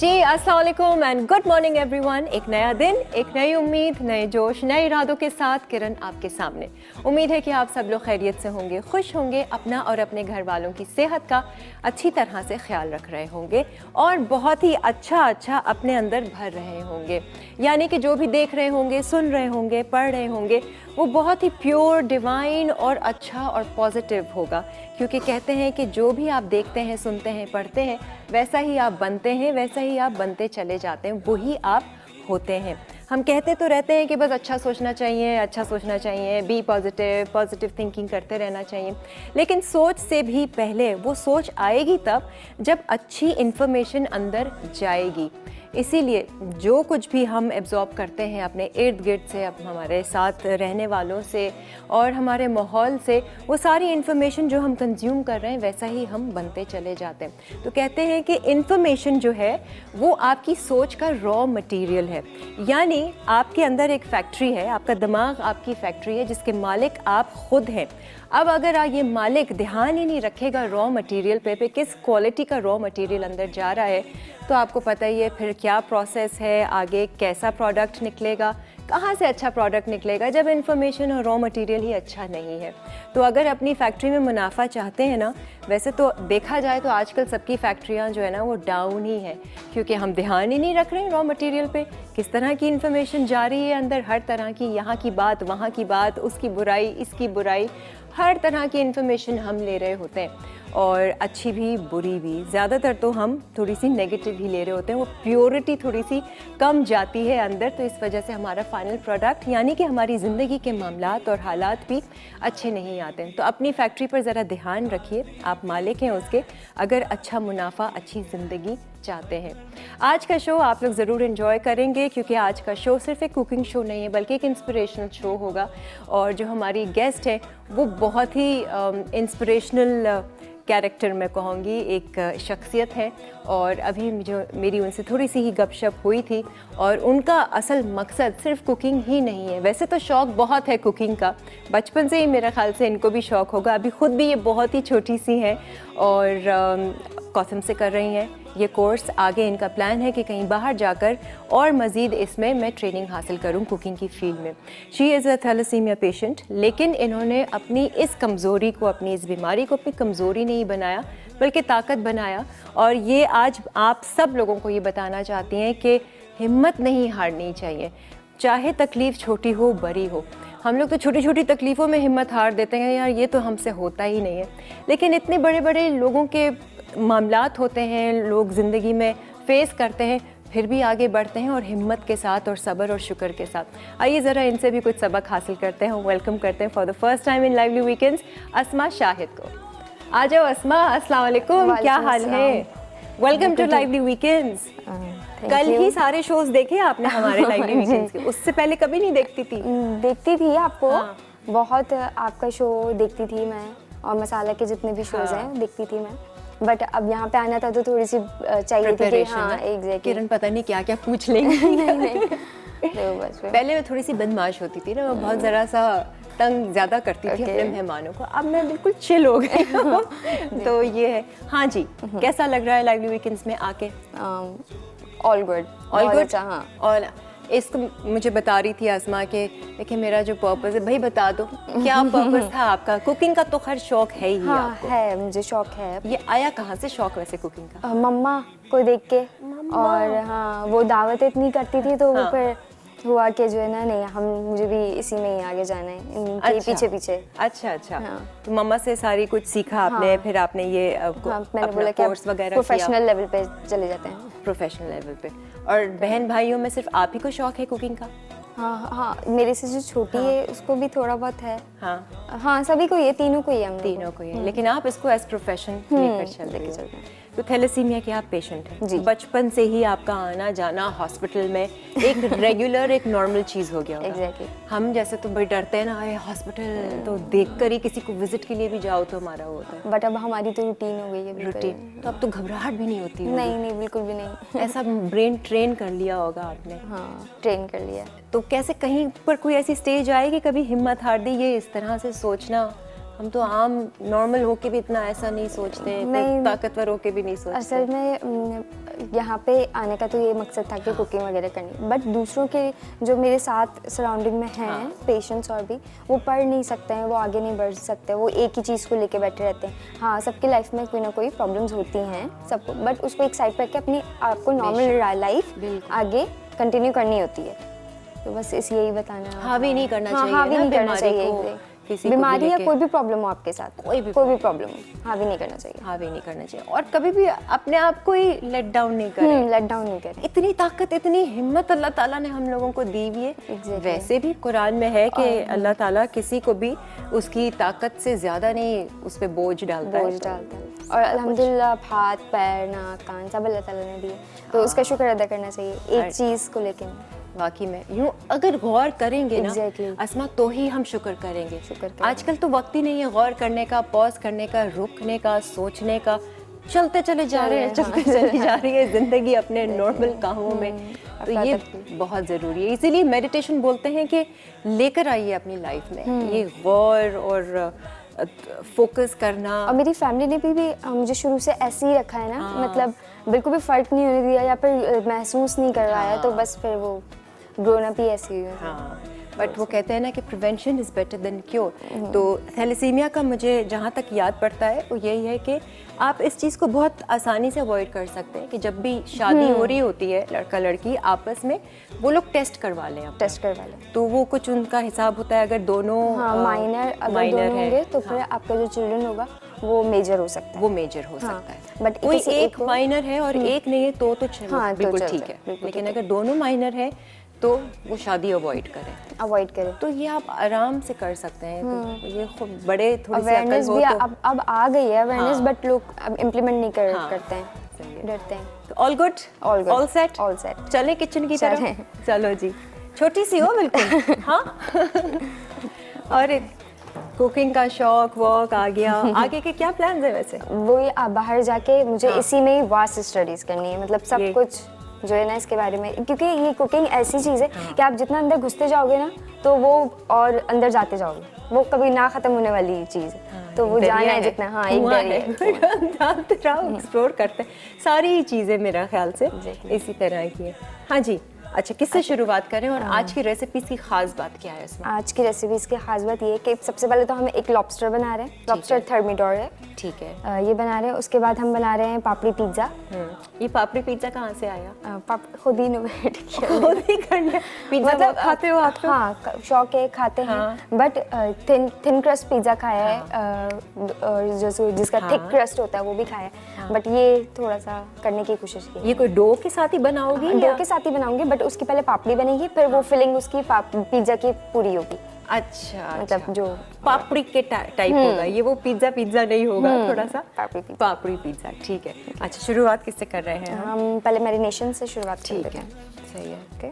जी अस्सलाम वालेकुम and good morning everyone. एक नया दिन, एक नई उम्मीद, नए जोश, नए इरादों के साथ किरण आपके सामने। उम्मीद है कि आप सब लोग खैरियत से होंगे, खुश होंगे, अपना और अपने घर वालों की सेहत का अच्छी तरह से ख्याल रख रहे होंगे और बहुत ही अच्छा अपने अंदर भर रहे होंगे। यानी कि जो भी देख रहे होंगे, सुन रहे होंगे, पढ़ रहे होंगे, वो बहुत ही प्योर, डिवाइन और अच्छा और पॉजिटिव होगा। क्योंकि कहते हैं कि जो भी आप देखते हैं, सुनते हैं, पढ़ते हैं, वैसा ही आप बनते हैं, वैसा ही आप बनते चले जाते हैं, वही आप होते हैं। हम कहते तो रहते हैं कि बस अच्छा सोचना चाहिए, बी पॉजिटिव, पॉजिटिव थिंकिंग करते रहना चाहिए, लेकिन सोच से भी पहले वो सोच आएगी तब जब अच्छी इन्फॉर्मेशन अंदर जाएगी। इसीलिए जो कुछ भी हम एब्जॉर्ब करते हैं अपने इर्द गिर्द से, अब हमारे साथ रहने वालों से और हमारे माहौल से, वो सारी इन्फॉर्मेशन जो हम कंज्यूम कर रहे हैं वैसा ही हम बनते चले जाते हैं। तो कहते हैं कि इन्फॉर्मेशन जो है वो आपकी सोच का रॉ मटेरियल है। यानी आपके अंदर एक फैक्ट्री है, आपका दिमाग आपकी फैक्ट्री है जिसके मालिक आप खुद हैं। अब अगर ये मालिक ध्यान ही नहीं रखेगा रॉ मटेरियल पे किस क्वालिटी का रॉ मटेरियल अंदर जा रहा है, तो आपको पता ही है फिर क्या प्रोसेस है, आगे कैसा प्रोडक्ट निकलेगा, कहाँ से अच्छा प्रोडक्ट निकलेगा जब इन्फॉर्मेशन और रॉ मटेरियल ही अच्छा नहीं है। तो अगर अपनी फैक्ट्री में मुनाफा चाहते हैं ना, वैसे तो देखा जाए तो आजकल सबकी फैक्ट्रियाँ जो है ना वो डाउन ही है, क्योंकि हम ध्यान ही नहीं रख रहे हैं रॉ मटेरियल पे, किस तरह की इन्फॉर्मेशन जा रही है अंदर, हर तरह की, यहाँ की बात, वहाँ की बात, उसकी बुराई, इसकी बुराई, हर तरह की इन्फॉर्मेशन हम ले रहे होते हैं, और अच्छी भी बुरी भी। ज़्यादातर तो हम थोड़ी सी नेगेटिव ही ले रहे होते हैं, वो प्योरिटी थोड़ी सी कम जाती है अंदर, तो इस वजह से हमारा फाइनल प्रोडक्ट यानी कि हमारी ज़िंदगी के मामलात और हालात भी अच्छे नहीं आते हैं। तो अपनी फैक्ट्री पर ज़रा ध्यान रखिए, आप मालिक हैं उसके, अगर अच्छा मुनाफा, अच्छी ज़िंदगी चाहते हैं। आज का शो आप लोग ज़रूर एंजॉय करेंगे, क्योंकि आज का शो सिर्फ एक कुकिंग शो नहीं है बल्कि एक इंस्पिरेशनल शो होगा। और जो हमारी गेस्ट है वो बहुत ही इंस्पिरेशनल कैरेक्टर मैं कहूँगी, एक शख्सियत है, और अभी जो मेरी उनसे थोड़ी सी ही गपशप हुई थी, और उनका असल मकसद सिर्फ कुकिंग ही नहीं है। वैसे तो शौक़ बहुत है कुकिंग का, बचपन से ही मेरे ख़्याल से इनको भी शौक़ होगा। अभी ख़ुद भी ये बहुत ही छोटी सी हैं और कौसम से कर रही हैं ये कोर्स। आगे इनका प्लान है कि कहीं बाहर जाकर और मज़ीद इसमें मैं ट्रेनिंग हासिल करूं कुकिंग की फील्ड में। She is a thalassemia patient, लेकिन इन्होंने अपनी इस कमज़ोरी को, अपनी इस बीमारी को अपनी कमज़ोरी नहीं बनाया बल्कि ताकत बनाया। और ये आज आप सब लोगों को ये बताना चाहती हैं कि हिम्मत नहीं हारनी चाहिए, चाहे तकलीफ़ छोटी हो बड़ी हो। हम लोग तो छोटी छोटी तकलीफ़ों में हिम्मत हार देते हैं, यार ये तो हमसे होता ही नहीं है, लेकिन इतने बड़े बड़े लोगों के मामलात होते हैं, लोग ज़िंदगी में फ़ेस करते हैं, फिर भी आगे बढ़ते हैं और हिम्मत के साथ और सब्र और शुक्र के साथ। आइए ज़रा इनसे भी कुछ सबक हासिल करते हैं। वेलकम करते हैं for the first time in lively weekends Asma Shahid को। आ जाओ अस्मा, अस्सलाम वालेकुम, क्या हाल है? Welcome to lively weekends. कल ही सारे शोज देखे आपने हमारे लाइवली वीकेंड्स के? उससे पहले कभी नहीं देखती थी? देखती थी आपको, बहुत आपका शो देखती थी मैं, और मसाला के जितने भी शोज हैं देखती थी मैं, बट अब यहाँ पे आना था तो थोड़ी सी चाहिए थी कि हाँ एग्जैक्टली किरण पता नहीं क्या क्या पूछ लेंगी। तो बस पहले मैं थोड़ी सी बदमाश होती थी ना, मैं बहुत ज़रा सा तंग ज़्यादा करती थी अपने मेहमानों को। अब मैं बिल्कुल चिल हो गई हूँ। तो ये है। हाँ जी, कैसा लग रहा है लाइवली वीकेंड्स में आके? All good, all good. हाँ, और इसको मुझे बता रही थी आसमा के, देखिए मेरा जो पर्पस है, भाई बता दो क्या पर्पस था आपका? कुकिंग का तो खैर शौक है ही। हाँ, आपको है, मुझे शौक है। ये आया कहाँ से शौक वैसे कुकिंग का? मम्मा को देख के, और हाँ वो दावत इतनी करती थी तो फिर हुआ कि जो है ना, नहीं मुझे भी इसी में ही आगे जाना है, इनके पीछे पीछे। अच्छा। तो मम्मा से सारी कुछ सीखा आपने? फिर आपने ये मैंने बोला कि कोर्स वगैरह प्रोफेशनल लेवल पे चले जाते हैं। प्रोफेशनल लेवल पे। और बहन भाइयों में सिर्फ आप ही को शौक है कुकिंग का? हाँ, मेरे से जो छोटी है उसको भी थोड़ा बहुत है। हाँ, सभी को ये, तीनों को ही, हम तीनों को ही। लेकिन आप इसको एज प्रोफेशन लेकर चलते हैं। तो थैलेसीमिया के आप पेशेंट हैं, बचपन से ही आपका आना जाना हॉस्पिटल में एक रेगुलर, एक नॉर्मल चीज़ हो गया होगा। Exactly. हम जैसे तो बड़ी डरते हैं ना, हॉस्पिटल तो देखकर ही किसी को विजिट के लिए भी जाओ तो हमारा होता है, बट अब हमारी तो रूटीन हो गई है। रूटीन, तो अब तो घबराहट भी नहीं होती? नहीं, बिल्कुल भी नहीं। ऐसा ब्रेन ट्रेन कर लिया होगा आपने? हाँ, ट्रेन कर लिया। तो कैसे कहीं पर कोई ऐसी स्टेज आए कि कभी हिम्मत हार दी, ये इस तरह से सोचना हम तो आम नॉर्मल होके भी इतना ऐसा नहीं सोचते, नहीं, ताकतवर होके भी नहीं सोचते। असल में यहाँ पे आने का तो ये मकसद था कि कुकिंग वगैरह करनी, बट दूसरों के जो मेरे साथ सराउंडिंग में हैं पेशेंट्स और भी, वो पढ़ नहीं सकते हैं, वो आगे नहीं बढ़ सकते, वो एक ही चीज़ को लेके बैठे रहते हैं। हाँ, सबकी लाइफ में कोई ना कोई प्रॉब्लम्स होती हैं सबको, बट उसको एक साइड पर रख के अपनी आपको नॉर्मल लाइफ आगे कंटिन्यू करनी होती है। तो बस इस यही बताना, हावी नहीं करना चाहिए, हावी नहीं करना बीमारी चाहिए, को, किसी को बीमारी भी या लेके। कोई भी प्रॉब्लम हो आपके साथ, कोई भी प्रॉब्लम हो, हावी नहीं करना चाहिए। हावी नहीं करना चाहिए, और कभी भी अपने आप को ही लेट डाउन नहीं करें। लेट डाउन नहीं करें। इतनी ताकत, इतनी हिम्मत अल्लाह ताला ने हम लोगों को दी हुई है। Exactly. वैसे भी कुरान में है कि अल्लाह ताला किसी को भी उसकी ताकत से ज्यादा नहीं उस पे बोझ डालता है। और अल्हम्दुलिल्लाह आप हाथ, पैर, नाक, कान सब अल्लाह ताला ने दिए, तो उसका शुक्र अदा करना चाहिए एक चीज़ को लेके। वाकई में यूं अगर गौर करेंगे ना Exactly. अस्मा, तो ही हम शुक्र करेंगे। शुक्र करेंगे। आजकल तो वक्त ही नहीं है गौर करने का, पॉज करने का, रुकने का, सोचने का। चलते चले जा रहे हैं, चलते चली जा रही है जिंदगी अपने नॉर्मल कामों में। तो ये बहुत ज़रूरी है, इसीलिए मेडिटेशन बोलते हैं कि लेकर आइए अपनी लाइफ में ये गौर और फोकस करना। और मेरी फैमिली ने भी मुझे शुरू से ऐसे ही रखा है ना, मतलब बिल्कुल भी फ़र्क नहीं होने दिया या फिर महसूस नहीं करवाया, तो बस फिर वो ग्रोन अप ही ऐसी हुई है। हाँ, बट वो कहते हैं ना कि prevention is better than cure. तो थैलेसीमिया का मुझे जहाँ तक याद पड़ता है वो यही है कि आप इस चीज़ को बहुत आसानी से अवॉइड कर सकते हैं कि जब भी शादी हो रही होती है लड़का लड़की आपस में, वो लोग टेस्ट करवा लें। टेस्ट करवा लें तो वो कुछ उनका हिसाब होता है, अगर दोनों माइनर अगर दोनों होंगे तो फिर आपका जो चिल्ड्रन होगा वो मेजर हो सकता है। वो मेजर हो सकता है, बट कोई एक माइनर है और एक नहीं है तो चलो बिल्कुल ठीक है, लेकिन अगर दोनों माइनर है तो वो शादी अवॉइड करें। तो ये आप आराम से कर सकते हैं। तो ये खूब बड़े थोड़ी सी अकल हो तो अब आ गई है अवेयरनेस, बट लोग अब इम्प्लीमेंट नहीं करते हैं, डरते हैं। तो ऑल गुड, ऑल सेट। चले किचन की तरफ। चलो जी, छोटी सी हो बिल्कुल। हाँ और कुकिंग का शौक वॉक आ गया, आगे के क्या प्लान है वैसे? वो ये बाहर जाके मुझे इसी में ही वास्ट स्टडीज करनी है, मतलब सब कुछ जो है ना इसके बारे में, क्योंकि ये कुकिंग ऐसी चीज़ है कि आप जितना अंदर घुसते जाओगे ना तो वो और अंदर जाते जाओगे, वो कभी ना खत्म होने वाली चीज़ है। तो वो जाना है जितना, हाँ एक दरिया है। एक्सप्लोर करते हैं सारी चीज़ें, मेरा ख्याल से इसी तरह की है। हाँ जी, अच्छा किससे शुरुआत करें और आज की रेसिपीज की खास बात क्या है इसमें? आज की रेसिपीज की खास बात ये है कि सबसे पहले तो हम एक लॉबस्टर बना रहे हैं, लॉबस्टर थर्मिडोर है, ठीक है, ये बना रहे हैं। उसके बाद हम बना रहे हैं पापड़ी पिज्ज़ा। ये पापड़ी पिज्ज़ा कहाँ से आया? खुद ही इनोवेट किया, खुद ही करना। पिज्ज़ा मतलब खाते हो आप? हाँ, शौक है, खाते हैं, बट थिन क्रस्ट पिज्ज़ा खाया है, जो जिसका थिक क्रस्ट होता है वो भी खाया है, बट ये थोड़ा सा करने की कोशिश की। ये कोई डो के साथ ही बनाओगी? डो के साथ ही बनाऊंगी, बट उसकी पहले पापड़ी बनेगी, फिर वो फिलिंग उसकी पिज्जा की पूरी होगी। अच्छा, मतलब जो पापड़ी के टाइप होगा ये, वो पिज्जा नहीं होगा, थोड़ा सा पापड़ी पिज्जा। ठीक है, अच्छा शुरुआत किससे कर रहे हैं? हम पहले मैरिनेशन से शुरुआत करते हैं। सही है, ओके।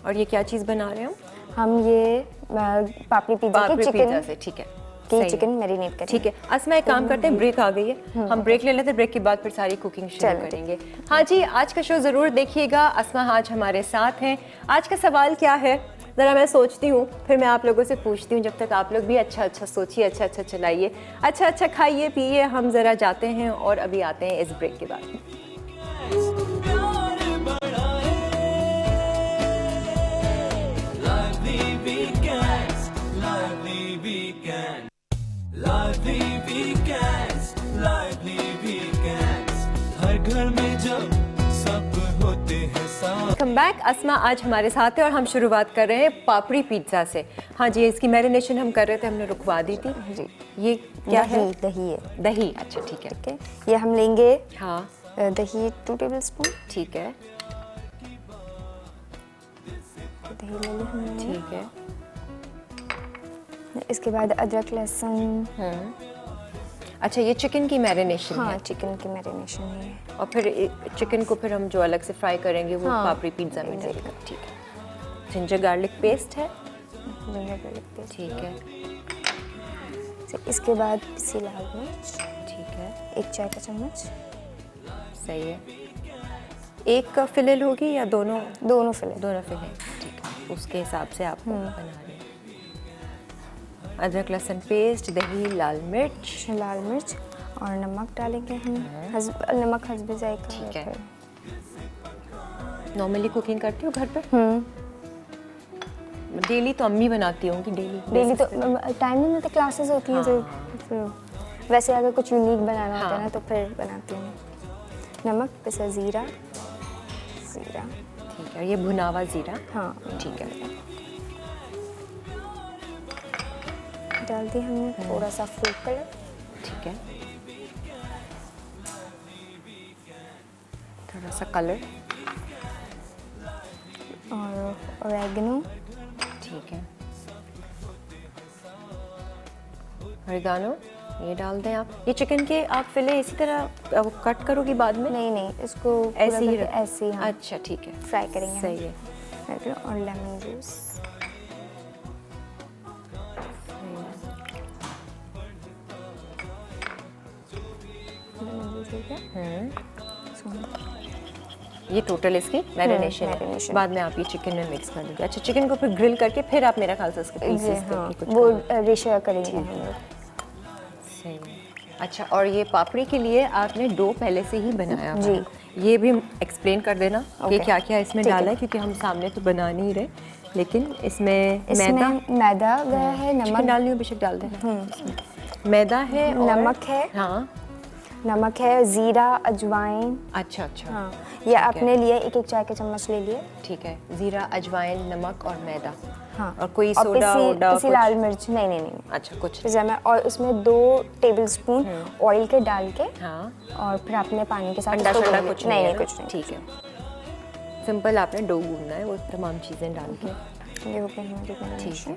और ये क्या चीज़ बना रहे हो? हम ये पापड़ी पिज्जा के चिकन से, ठीक है, चिकन मैरिनेट करेंगे। ठीक है, अस्मा एक काम करते हैं, ब्रेक आ गई है, हम ब्रेक ले लेते हैं, ब्रेक के बाद फिर सारी कुकिंग शुरू करेंगे। हाँ जी, आज का शो ज़रूर देखिएगा। अस्मा आज हमारे साथ हैं। आज का सवाल क्या है ज़रा मैं सोचती हूँ, फिर मैं आप लोगों से पूछती हूँ, जब तक आप लोग भी अच्छा सोचिए, अच्छा चलाइए, अच्छा खाइए पिए। हम ज़रा जाते हैं और अभी आते हैं इस ब्रेक के बाद। हर घर में जब सब होते हैं साथ। कम बैक, अस्मा आज हमारे साथ है और हम शुरुआत कर रहे हैं पापड़ी पिज्ज़ा से। हाँ जी, इसकी मैरिनेशन हम कर रहे थे, हमने रुकवा दी थी जी। ये क्या है? दही है। दही, अच्छा ठीक है। ये हम लेंगे, हाँ दही 2 टेबलस्पून। ठीक है, दही ले ली हमने, ठीक है। इसके बाद अदरक लहसुन। अच्छा, ये चिकन की मैरिनेशन है? हाँ, चिकन की मैरिनेशन है। और फिर चिकन को फिर हम जो अलग से फ्राई करेंगे वो पापड़ी पिज्ज़ा में जाएगा। ठीक है। जिंजर गार्लिक पेस्ट है? जिंजर गार्लिक पेस्ट, ठीक है। इसके बाद पिसी लाल मिर्च, ठीक है, 1 चाय का चम्मच। सही है। एक का फिलेल होगी या दोनों? दोनों फिलेल, ठीक है। उसके हिसाब से आप बना रहे हैं। अदरक लहसुन पेस्ट, दही, लाल मिर्च। लाल मिर्च और नमक डालेंगे हम, नमक हस्बे जायका। ठीक है। नॉर्मली कुकिंग करती हो घर पे? डेली तो अम्मी बनाती होंगी, डेली तो टाइम नहीं मिलता, क्लासेस होती हैं तो फिर वैसे अगर कुछ यूनिक बनाना होता है ना तो फिर बनाती हूँ। नमक, पिसा ज़ीरा। ठीक है, ये भुना हुआ ज़ीरा। हाँ ठीक है। डाल दिया हमने थोड़ा सा फूड कलर। ठीक है, थोड़ा सा कलर और ऑरेगनो। ठीक है, ऑरेगानो ये डाल दें आप। ये चिकन के आप फिले इसी तरह कट करोगी बाद में? नहीं, इसको ऐसे ही ऐसे ही। हाँ। अच्छा ठीक है, फ्राई करेंगे। सही है। और लेमन जूस। ये टोटल इसकी मैरिनेशन है। मैरिनेशन। बाद में आप ये चिकन में मिक्स कर दोगे। अच्छा, चिकन को फिर ग्रिल करके फिर आप मेरा ख्याल से उसके पीसेस करके कुछ वो रेशो करेंगे हम लोग। सही है। अच्छा, और ये पापड़ी के लिए आपने डो पहले से ही बनाया हुआ है। जी। ये भी इसमें एक्सप्लेन कर देना कि क्या क्या इसमें ठीक डाला है। है, क्योंकि हम सामने तो बना नहीं रहे, लेकिन इसमें मैदा गया है, चिकन नमक डालनी हो बेशक डाल देना। इसमें मैदा है और नमक है। हाँ, नमक है, ज़ीरा, अजवाइन। अच्छा अच्छा। हाँ, ये अपने लिए एक चाय के चम्मच ले लिए। ठीक है, ज़ीरा, अजवाइन, नमक और मैदा। हाँ, और कोई सोडा वोडा पिसी लाल मिर्च नहीं। अच्छा, कुछ पिज़्ज़ा में, और उसमें 2 टेबलस्पून ऑयल के डाल के, हाँ, और फिर अपने पानी के साथ अंडा इसको शंडा गूंद कुछ लें। नहीं, है ना? कुछ नहीं। ठीक है, सिंपल आपने डो गूंदना है, वो तमाम चीज़ें डाल के। ये हो गई हमारी ठीक मैरिनेशन। है,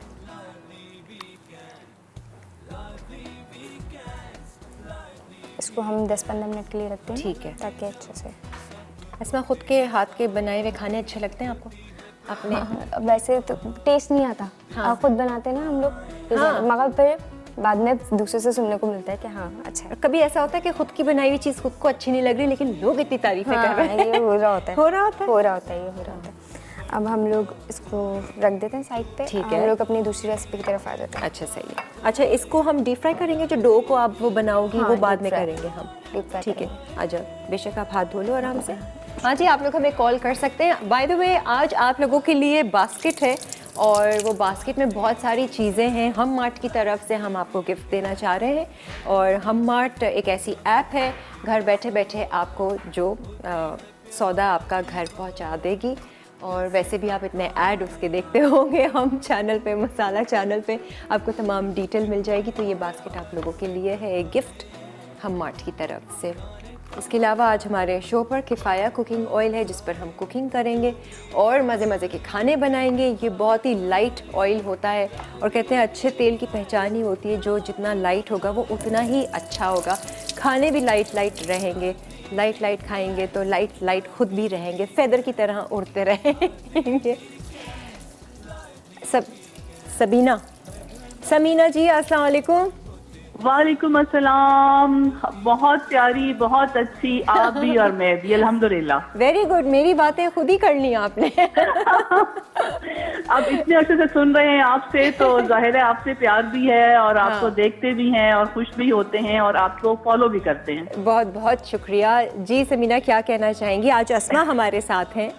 इसको हम 10-15 मिनट के लिए रखते हैं। ठीक है। ताकि अच्छे से इसमें खुद के हाथ के बनाए हुए खाने अच्छे लगते हैं आपको? अपने हाँ, वैसे तो टेस्ट नहीं आता। हाँ। खुद बनाते हैं ना हम लोग, तो हाँ। मगर फिर बाद में दूसरे से सुनने को मिलता है कि हाँ अच्छा है। कभी ऐसा होता है कि खुद की बनाई हुई चीज़ खुद को अच्छी नहीं लग रही, लेकिन लोग इतनी तारीफें कर रहे हैं? ये हो रहा होता है। हो रहा होता है? हो रहा होता है, ये हो रहा होता है। अब हम लोग इसको रख देते हैं साइड पे। ठीक हम है। लोग अपनी दूसरी रेसिपी की तरफ आ जाते हैं। अच्छा, सही है। अच्छा, इसको हम डीप फ्राई करेंगे? जो डो को आप वो बनाओगी हाँ, वो बाद deep में fry। करेंगे हम। Deep fry ठीक है, करेंगे। आ जाओ, बेशक आप हाथ धो लो आराम से। हाँ जी, आप लोग हमें कॉल कर सकते हैं। बाय द वे, आज आप लोगों के लिए बास्केट है, और वो बास्केट में बहुत सारी चीज़ें हैं। हम मार्ट की तरफ से हम आपको गिफ्ट देना चाह रहे हैं, और हम मार्ट एक ऐसी ऐप है, घर बैठे बैठे आपको जो सौदा आपका घर पहुंचा देगी। और वैसे भी आप इतने ऐड उसके देखते होंगे हम चैनल पे, मसाला चैनल पे, आपको तमाम डिटेल मिल जाएगी। तो ये बास्केट आप लोगों के लिए है एक गिफ्ट हम मार्ट की तरफ से। इसके अलावा आज हमारे शो पर किफ़ाया कुकिंग ऑयल है, जिस पर हम कुकिंग करेंगे और मज़े मज़े के खाने बनाएंगे। ये बहुत ही लाइट ऑयल होता है, और कहते हैं अच्छे तेल की पहचान ही होती है, जो जितना लाइट होगा वो उतना ही अच्छा होगा। खाने भी लाइट लाइट रहेंगे, लाइट खाएंगे तो लाइट खुद भी रहेंगे, फेदर की तरह उड़ते रहेंगे। समीना जी, अस्सलाम वालेकुम। वालेकुम अस्सलाम। बहुत प्यारी, बहुत अच्छी, आप भी और मैं भी, अल्हम्दुलिल्लाह। Very good. मेरी बातें खुद ही कर ली आपने। अब इतने अर्से से सुन रहे हैं आपसे, तो जाहिर है आपसे प्यार भी है, और आपको देखते भी हैं और खुश भी होते हैं, और आपको फॉलो भी करते हैं। बहुत बहुत शुक्रिया जी। समीना, क्या कहना चाहेंगी? आज अस्मा हमारे साथ हैं।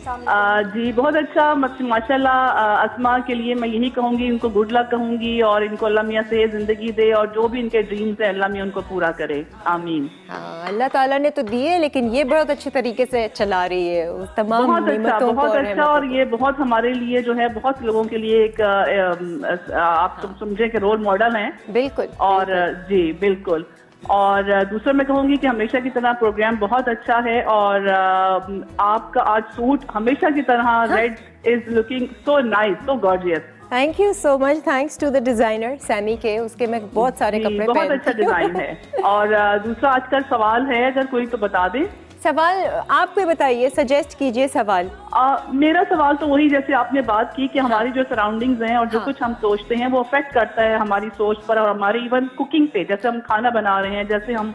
जी बहुत अच्छा, माशाल्लाह। अस्मा के लिए मैं यही कहूँगी, इनको गुड लक कहूँगी, और इनको अल्लाह मियाँ से ज़िंदगी दे, और जो भी इनके ड्रीम्स है अल्लाह मियाँ उनको पूरा करे, आमीन। हाँ, अल्लाह ताला ने तो दिए, लेकिन ये बहुत अच्छे तरीके से चला रही है उस तमाम बहुत नेमतों को अच्छा, और रहमतों और को। ये बहुत हमारे लिए जो है, बहुत लोगों के लिए एक आप समझे कि रोल मॉडल हैं। बिल्कुल। और जी बिल्कुल। और दूसरा मैं कहूँगी कि हमेशा की तरह प्रोग्राम बहुत अच्छा है, और आपका आज सूट हमेशा की तरह red is looking so nice, so gorgeous. Thank you so much. Thanks to the designer Sammy के, उसके मैं बहुत सारे कपड़े बहुत अच्छा पहनती हूँ। डिजाइन है। और दूसरा आज का सवाल है, अगर कोई तो बता दे। सवाल आप कोई बताइए, सजेस्ट कीजिए सवाल। मेरा सवाल तो वही, जैसे आपने बात की कि हमारी जो सराउंडिंग्स हैं और जो कुछ हम सोचते हैं वो अफेक्ट करता है हमारी सोच पर, और हमारी इवन कुकिंग पे, जैसे हम खाना बना रहे हैं, जैसे हम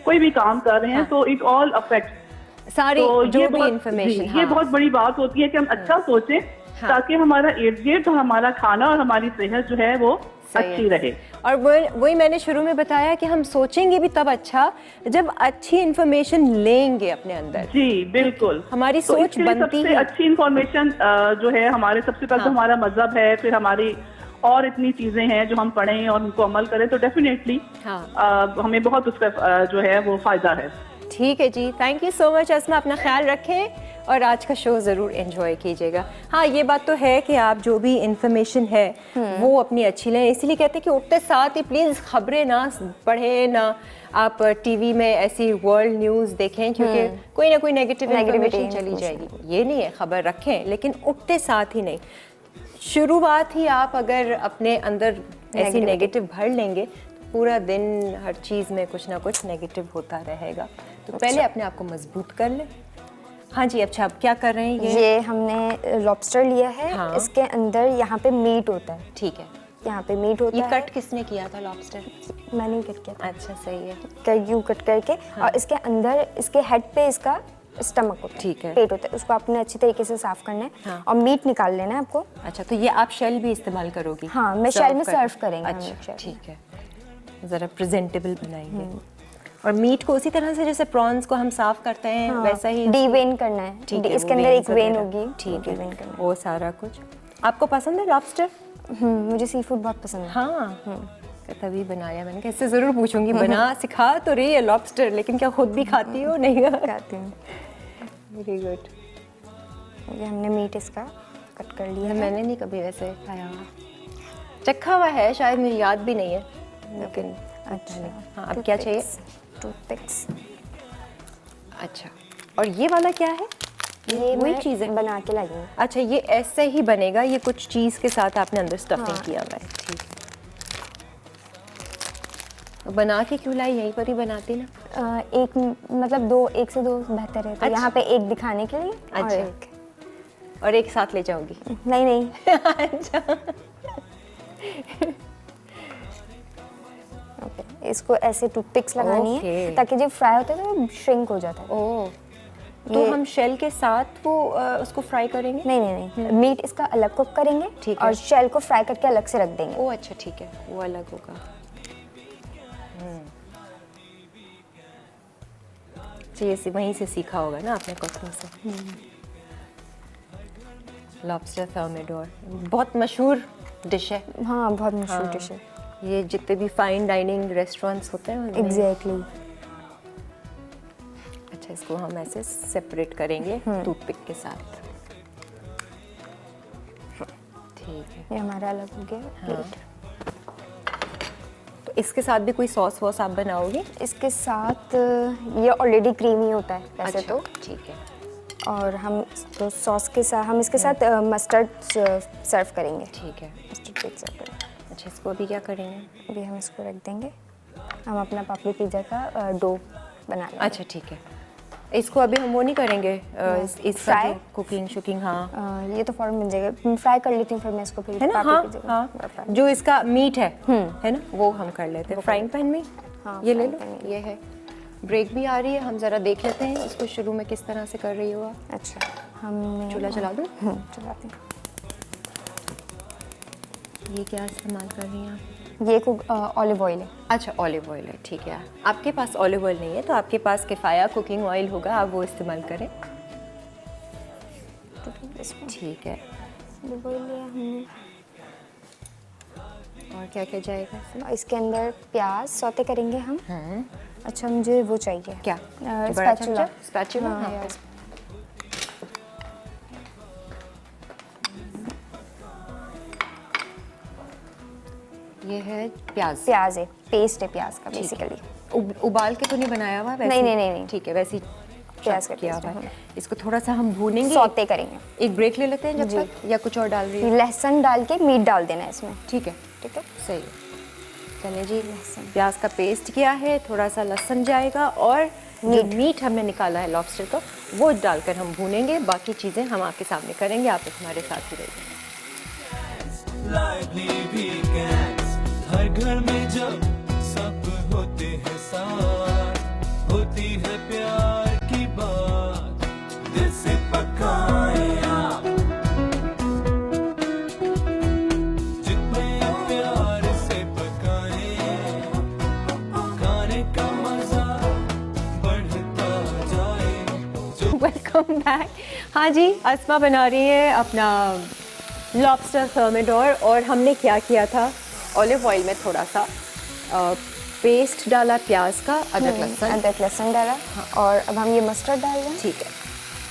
कोई भी काम कर रहे हैं, तो इट ऑल अफेक्ट सारी तो जो भी इंफॉर्मेशन। ये बहुत बड़ी बात होती है कि हम अच्छा सोचें, ताकि हमारा इर्द गिर्द और हमारा खाना और हमारी सेहत जो है वो सही अच्छी है। रहे। और वही मैंने शुरू में बताया कि हम सोचेंगे भी तब अच्छा जब अच्छी इन्फॉर्मेशन लेंगे अपने अंदर। जी बिल्कुल, हमारी तो सोच इसके लिए बनती सबसे ही अच्छी इंफॉर्मेशन जो है हमारे, सबसे पहले तो हाँ। हमारा मजहब है, फिर हमारी और इतनी चीजें हैं जो हम पढ़ें और उनको अमल करें तो डेफिनेटली हाँ। हमें बहुत उसका जो है वो फायदा है। ठीक है जी, थैंक यू सो मच अस्मा, अपना ख्याल रखें और आज का शो ज़रूर एंजॉय कीजिएगा। हाँ, ये बात तो है कि आप जो भी इंफॉर्मेशन है वो अपनी अच्छी लें, इसीलिए कहते हैं कि उठते साथ ही प्लीज़ खबरें ना पढ़ें, ना आप टीवी में ऐसी वर्ल्ड न्यूज़ देखें, क्योंकि कोई ना कोई नेगेटिव इन्फॉर्मेशन चली जाएगी। ये नहीं है, खबर रखें लेकिन उठते साथ ही नहीं। शुरुआत ही आप अगर अपने अंदर ऐसी नेगेटिव भर लेंगे तो पूरा दिन हर चीज़ में कुछ ना कुछ नेगेटिव होता रहेगा। तो पहले अपने आप को मजबूत कर लें। हाँ जी, अच्छा आप क्या कर रहे हैं? ये हमने लॉबस्टर लिया है। हाँ। इसके अंदर यहाँ पे मीट होता है। ठीक है। यहाँ पे मीट होता ये है। कट किसने किया था लॉबस्टर? मैंने कट किया था। अच्छा, सही है। यूं कट करके और इसके अंदर इसके हेड पे इसका स्टमक होता है, ठीक है। पेट होता है, उसको आपने अच्छी तरीके से साफ करना है। हाँ। और मीट निकाल लेना है आपको। अच्छा, तो ये आप शेल भी इस्तेमाल करोगी? हाँ, मैं शेल में सर्व करेंगे हम लोग अच्छा, शेल। ठीक है, ज़रा प्रेजेंटेबल बनाएंगे। और मीट को उसी तरह से जैसे प्रॉन्स को हम साफ करते हैं वैसा ही डीवेन करना है। ठीक है, इसके वो अंदर एक veins वेन वगैरह। होगी, ठीक वो है, vein करना वो सारा कुछ। आपको पसंद है लॉबस्टर? है। मुझे सी फूड बहुत पसंद है। हाँ, तभी बनाया मैंने, कैसे ज़रूर पूछूंगी। बना सिखा तो रही है लॉबस्टर, लेकिन क्या खुद भी खाती हो? नहीं खाती हूँ। Very good. ये हमने मीट इसका कट कर लिया है। मैंने नहीं कभी वैसे खाया हुआ, चखा हुआ है शायद, मुझे याद भी नहीं है, लेकिन अच्छा। हाँ, अब क्या चाहिए? टूथपिक्स। अच्छा, और ये वाला क्या है? ये वही मैं चीज़ है? बना के लाई हूँ। अच्छा, ये ऐसे ही बनेगा, ये कुछ चीज़ के साथ आपने अंदर स्टफिंग हाँ। किया हुआ है। ठीक है, तो बना के क्यों लाई? यहीं पर ही बनाती ना। एक मतलब दो, एक से दो बेहतर है। तो अच्छा। यहाँ पे एक दिखाने के लिए और अच्छा। एक और एक साथ ले जाओगी? नहीं नहीं। अच्छा, ओके, इसको ऐसे टूथपिक्स लगानी है ओके। ताकि जब फ्राई होता है तो वो श्रिंक हो जाता है। ओह, तो ये- हम शेल के साथ वो उसको फ्राई करेंगे? नहीं नहीं नहीं, मीट इसका अलग कुक करेंगे। ठीक है। और शेल को फ्राई करके अलग से रख देंगे। ओह अच्छा, ठीक है, वो अलग होगा। तो ये वहीं से सीखा होगा ना आपने कुकिंग से? लॉबस्टर थर्मिडोर बहुत मशहूर डिश है। हाँ, बहुत मशहूर हाँ। डिश है। ये जितने भी फाइन डाइनिंग रेस्टोरेंट्स होते हैं उनमें- एग्जैक्टली। अच्छा, इसको हम ऐसे सेपरेट करेंगे टूथपिक के साथ। ठीक है, ये हमारा अलग हो गया प्लेट। तो इसके साथ भी कोई सॉस वॉस आप बनाओगे? इसके साथ ये ऑलरेडी क्रीमी होता है वैसे अच्छा, तो। ठीक है। और हम तो सॉस के साथ हम इसके साथ मस्टर्ड सर्व करेंगे। ठीक है, मस्टर्ड केक सर्व करेंगे। अच्छा, इसको अभी क्या करेंगे? अभी हम इसको रख देंगे। हम अपना पापड़ी पिज़्ज़ा का डो बना लेंगे। अच्छा, ठीक है। इसको अभी हम वो नहीं करेंगे इसका Fry? कुकिंग शुकिंग? हाँ, ये तो फॉर्म बन जाएगा। फ्राई कर लेती हूँ फिर मैं इसको, फिर है ना। पापड़ी हाँ पिज़्ज़ा हाँ, का fry। जो इसका मीट है ना, वो हम कर लेते हैं फ्राइंग पैन में। हाँ, ये ले लो, frying pan में। ये है। ब्रेक भी आ रही है, हम ज़रा देख लेते हैं इसको शुरू में किस तरह से कर रही हो आप। अच्छा, हमने चूल्हा चला दूँ? चलाते हैं। ये क्या इस्तेमाल कर रही हैं आप? ये ऑलिव ऑयल है। अच्छा, ऑलिव ऑयल है, ठीक है। आपके पास ऑलिव ऑयल नहीं है तो आपके पास किफ़ाया कुकिंग ऑयल होगा, आप वो इस्तेमाल करें। ठीक है, ऑलिव ऑयल लिया हमने। और क्या क्या जाएगा इसमें? और इसके अंदर प्याज सौते करेंगे हम। अच्छा, मुझे वो चाहिए क्या? बड़ा स्पैचुला। चमचा? स्पैचुला? हाँ, हाँ। yes। ये है प्याज। प्याज है, पेस्ट है प्याज का बेसिकली। उबाल के तो नहीं बनाया हुआ? वैसे नहीं, ही? नहीं, नहीं, नहीं। ठीक है, वैसे ही प्याज का किया पेस्ट हुआ है। है। इसको थोड़ा सा हम भूनेंगे, सौते करेंगे। एक ब्रेक ले लेते हैं जब जी। तक, या कुछ और डाल रही है? लहसुन डाल के मीट डाल देना है इसमें। ठीक है, ठीक है। सही है। चलिए जी, प्याज का पेस्ट किया है, थोड़ा सा लहसुन जाएगा और जो मीट हमने निकाला है लॉबस्टर का वो डालकर हम भूनेंगे। बाकी चीज़ें हम आपके सामने करेंगे, आप हमारे साथ ही रहिए। lively weekends, हर घर में जब सब होते हैं साथ, होती है प्यार की बात, दिल से पकाए आप, जितने प्यार वेलकम बैक। हाँ जी, अस्मा बना रही है अपना लॉबस्टर थर्मिडोर और हमने क्या किया था, ऑलिव ऑयल में थोड़ा सा पेस्ट डाला प्याज का, अदरक लहसुन डाला। और अब हम ये मस्टर्ड डाल रहे हैं। ठीक है,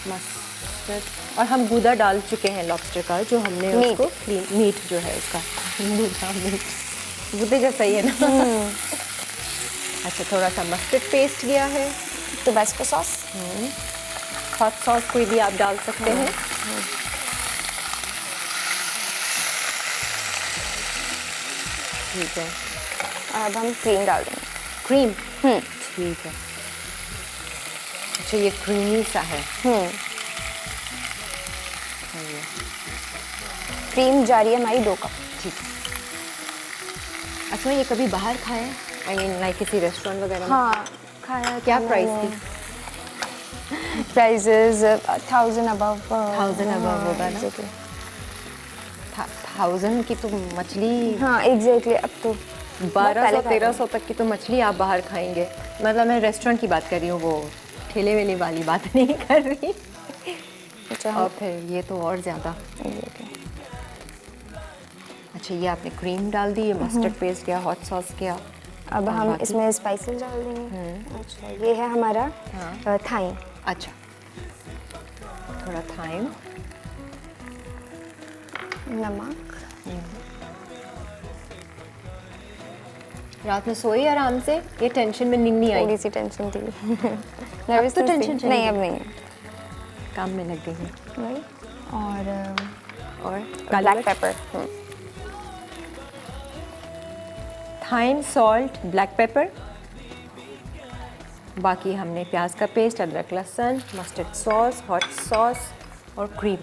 मस्टर्ड। और हम गूदा डाल चुके हैं लॉबस्टर का, जो हमने मीट। उसको क्लीन, मीट जो है उसका गूदे जैसा ही है ना। अच्छा, थोड़ा सा मस्टर्ड पेस्ट दिया है, टबास्को सॉस, हॉट सॉस कोई भी आप डाल सकते हैं। ठीक है, अब हम क्रीम डाल देंगे। क्रीम, ठीक है। अच्छा, ये क्रीमी सा है। क्रीम जा रही है हमारी 2 कप। ठीक है। अच्छा, ये कभी बाहर खाया है? आई मीन लाइक किसी रेस्टोरेंट वगैरह में? हाँ, खाया। क्या प्राइस थी? Prizes 1000 above. 1000 above होगा ना? 1000 की तो मछली, हाँ एग्जैक्टली। अब तो 1200-1300 तक की तो मछली आप बाहर खाएंगे। मतलब मैं रेस्टोरेंट की बात कर रही हूँ, वो ठेले वेले वाली बात नहीं कर रही। अच्छा, और फिर ये तो और ज़्यादा। अच्छा, ये आपने क्रीम डाल दी, ये मस्टर्ड पेस्ट किया, हॉट सॉस किया। अब और हम बाकी? इसमें स्पाइसेस डाल देंगे। अच्छा, ये है हमारा थाइम। अच्छा, थोड़ा थाइम, नमक। रात में सोई आराम से? ये टेंशन में नींद नहीं आई? थोड़ी सी टेंशन थी। अब तो टेंशन चली नहीं, गई? अब नहीं है। काम में लग गई है। Right? और काला black pepper. Thyme, salt, black pepper. बाकी हमने प्याज का पेस्ट, अदरक लहसुन, मस्टर्ड सॉस, हॉट सॉस और क्रीम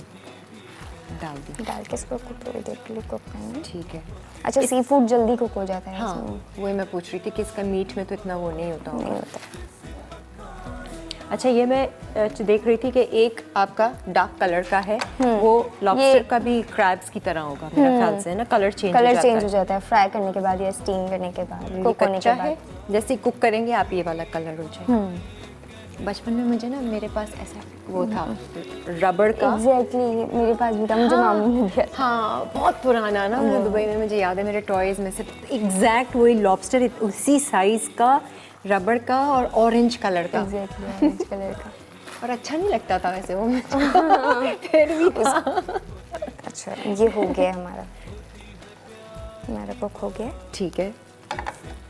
डाल दी। डाल के इसको थोड़ी देर के लिए कुक करेंगे। ठीक है। अच्छा, सी फूड जल्दी कुक हो जाता है हाँ, इसमें। वही मैं पूछ रही थी कि इसका मीट में तो इतना वो नहीं होता नहीं होगा। होता। अच्छा, ये मैं देख रही थी कि एक आपका डार्क कलर का है, वो लॉबस्टर का भी क्रैब्स की तरह होगा मेरे ख्याल से, ना? कलर चेंज हो जाता है फ्राई करने के बाद या स्टीम करने के बाद, ये कुक होने के कच्चा बाद। है, जैसे कुक करेंगे आप ये वाला कलर हो जाए। बचपन में मुझे ना, मेरे पास ऐसा वो था रबड़ का। एग्जैक्टली, मेरे पास भी था, मुझे मामू ने दिया था। हाँ, बहुत पुराना ना, मैं दुबई में, मुझे याद है मेरे टॉयज में से एग्जैक्ट वही लॉबस्टर, उसी साइज का, रबड़ का और ऑरेंज कलर का। एग्जैक्टली, ऑरेंज कलर का। और अच्छा नहीं लगता था वैसे वो मुझको। फिर भी था। अच्छा, ये हो गया हमारा कुक हो गया। ठीक है,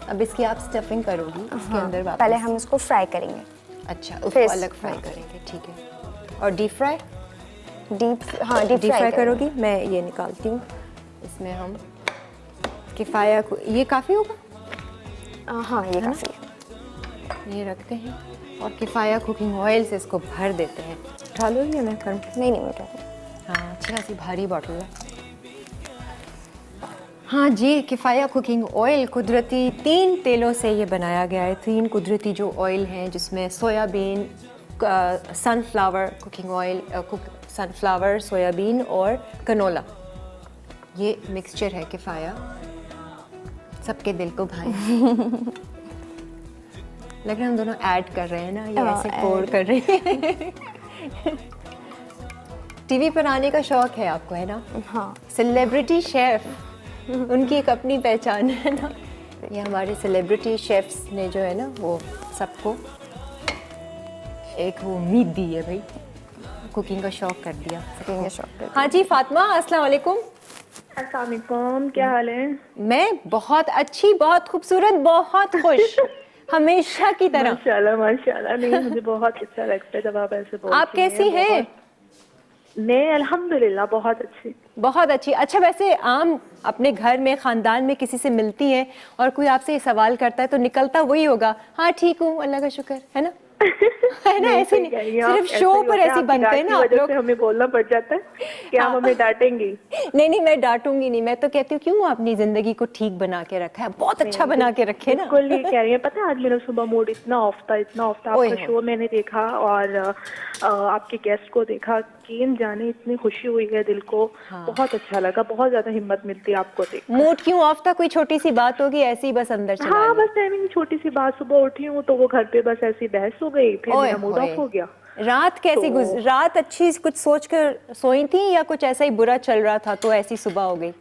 अब इसकी आप स्टफिंग करोगी इसके अंदर वापस? पहले हम इसको फ्राई करेंगे। अच्छा, उसको फिर अलग फ्राई हाँ। करेंगे, ठीक है। और deep fry? Deep deep fry करोगी? मैं ये निकालती हूँ, इसमें हम किफ़ाया को, ये काफ़ी होगा? हाँ, ये काफ़ी है। ये रखते हैं और किफ़ाया कुकिंग ऑयल से इसको भर देते हैं। उठा लो, ये मैं करूँ? नहीं बेटा। हाँ, अच्छी खासी भारी बॉटल है। हाँ जी, किफ़ाया कुकिंग ऑयल कुदरती 3 तेलों से ये बनाया गया है। 3 कुदरती जो ऑयल हैं, जिसमें soybean, sunflower cooking oil, sunflower, soybean और कनोला, ये मिक्सचर है किफ़ाया। सबके दिल को भाए। लग रहा है हम दोनों ऐड कर रहे हैं ना, ये ऐसे कोड कर रहे हैं। टीवी पर आने का शौक है आपको, है ना? हाँ। सेलिब्रिटी शेफ, उनकी एक अपनी पहचान है ना। ये हमारे सेलिब्रिटी शेफ्स ने जो है ना, वो सबको एक वो उम्मीद दी है भाई, कुकिंग का शौक कर दिया। कुकिंग का शौक कर हाँ जी, फातिमा, अस्सलाम वालेकुम। अस्सलाम वालेकुम, क्या हाल है? मैं बहुत अच्छी, बहुत खूबसूरत, बहुत खुश, हमेशा की तरह। माशाल्लाह माशाल्लाह। नहीं, मुझे बहुत अच्छा लगता है जब आप ऐसे बोलती हैं। आप कैसी हैं? मैं अल्हम्दुलिल्लाह बहुत अच्छी। बहुत अच्छी। अच्छा, वैसे आम अपने घर में, ख़ानदान में किसी से मिलती हैं और कोई आपसे ये सवाल करता है तो निकलता वही होगा, हाँ ठीक हूँ, अल्लाह का शुक्र, है ना? है ना? ऐसे नहीं, सिर्फ शो पर ऐसे बनते हैं ना आप लोग। हमें बोलना पड़ जाता है कि आप हमें डांटेंगी। नहीं, मैं डांटूंगी नहीं। मैं तो कहती हूँ क्यों अपनी जिंदगी को ठीक बना के रखा है, बहुत अच्छा बना के रखे ना। बिल्कुल ही कह रही है। पता है, आज मेरा सुबह मूड इतना ऑफ था, इतना ऑफ था। ओए आपका हो। शो मैंने देखा और आपके गेस्ट को देखा, कि जाने इतनी खुशी हुई है दिल को। बहुत अच्छा लगा, बहुत ज्यादा हिम्मत मिलती है आपको देख। मूड क्यों ऑफ था? कोई छोटी सी बात होगी, ऐसी बस अंदर चला हाँ, लिया। बस टाइमिंग छोटी सी बात, सुबह उठी हूँ तो वो घर पे बस ऐसी बहस हो गई, फिर ओए मेरा मूड होए। ऑफ हो गया। रात कैसी रात अच्छी कुछ सोच कर सोई थी या कुछ ऐसा ही बुरा चल रहा था तो ऐसी सुबह हो गई?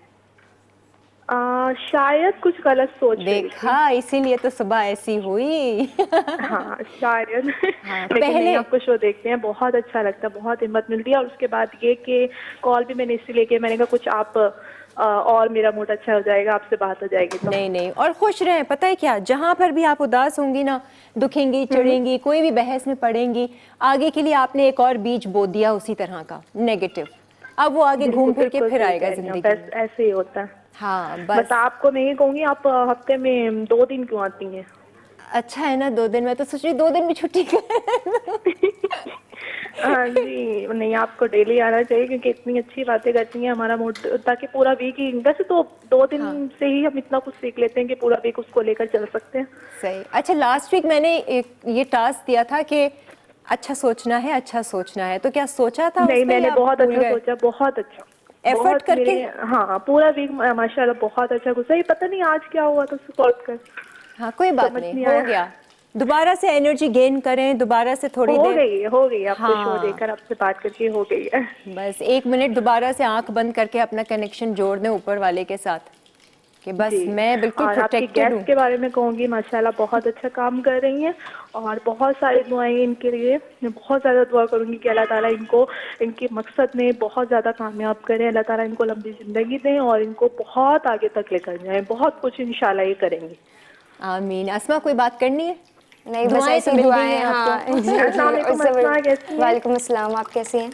शायद कुछ गलत सोच रही थी। देखा, इसीलिए तो सुबह ऐसी हुई। हाँ शायद। हाँ, लेकिन पहले नहीं, आपको शो देखते हैं बहुत अच्छा लगता है, बहुत हिम्मत मिलती है। और उसके बाद ये कि कॉल भी मैंने इसलिए किया, मैंने कहा कुछ आप और मेरा मूड अच्छा हो जाएगा, आपसे बात हो जाएगी तो। नहीं और खुश रहें। पता है क्या, जहाँ पर भी आप उदास होंगी ना, दुखेंगी, चिढ़ेंगी, कोई भी बहस में पड़ेंगी, आगे के लिए आपने एक और बीज बो दिया उसी तरह का नेगेटिव। अब वो आगे घूम फिर के फिर आएगा जिंदगी में। बस ऐसे ही होता है। हाँ बस आपको मैं ये कहूँगी, आप हफ्ते में 2 दिन क्यों आती हैं? अच्छा है ना 2 दिन, मैं तो सोच रही 2 दिन भी छुट्टी कर। हाँ जी, नहीं आपको डेली आना चाहिए क्योंकि इतनी अच्छी बातें करती हैं, हमारा मूड, ताकि पूरा वीक ही, वैसे तो 2 दिन से ही हम इतना कुछ सीख लेते हैं कि पूरा वीक उसको लेकर चल सकते हैं। सही। अच्छा, लास्ट वीक मैंने ये टास्क दिया था कि अच्छा सोचना है, अच्छा सोचना है, तो क्या सोचा था? नहीं, मैंने बहुत अच्छा सोचा, बहुत अच्छा एफर्ट करके। हाँ पूरा वीक माशाल्लाह बहुत अच्छा गुजरा। ये पता नहीं आज क्या हुआ था सपोर्ट कर। हाँ कोई बात नहीं, हो गया। दोबारा से एनर्जी गेन करें, दोबारा से थोड़ी देर। हो गई आपको हाँ। शो देखकर, आपसे बात करके हो गई है। बस 1 मिनट दोबारा से आंख बंद करके अपना कनेक्शन जोड़ दें ऊपर वाले के साथ कि बस मैं बिल्कुल प्रोटेक्टेड हूँ। के बारे में कहूँगी माशाल्लाह बहुत अच्छा काम कर रही हैं और बहुत सारी दुआएं इनके लिए, मैं बहुत ज़्यादा दुआ करूँगी कि अल्लाह ताला इनको इनके मकसद में बहुत ज़्यादा कामयाब करें, अल्लाह ताला इनको लंबी ज़िंदगी दें और इनको बहुत आगे तक लेकर जाएं, बहुत कुछ इंशाल्लाह ये करेंगी। आमीन। अस्मा कोई बात करनी है? नहीं, बस दुआएं ऐसी तो मिल गई दुआएं। हैं हाँ आपको। जी, अस्सलाम वालेकुम, अस्मा कैसी हैं? वालेकुम अस्सलाम, आप कैसी हैं?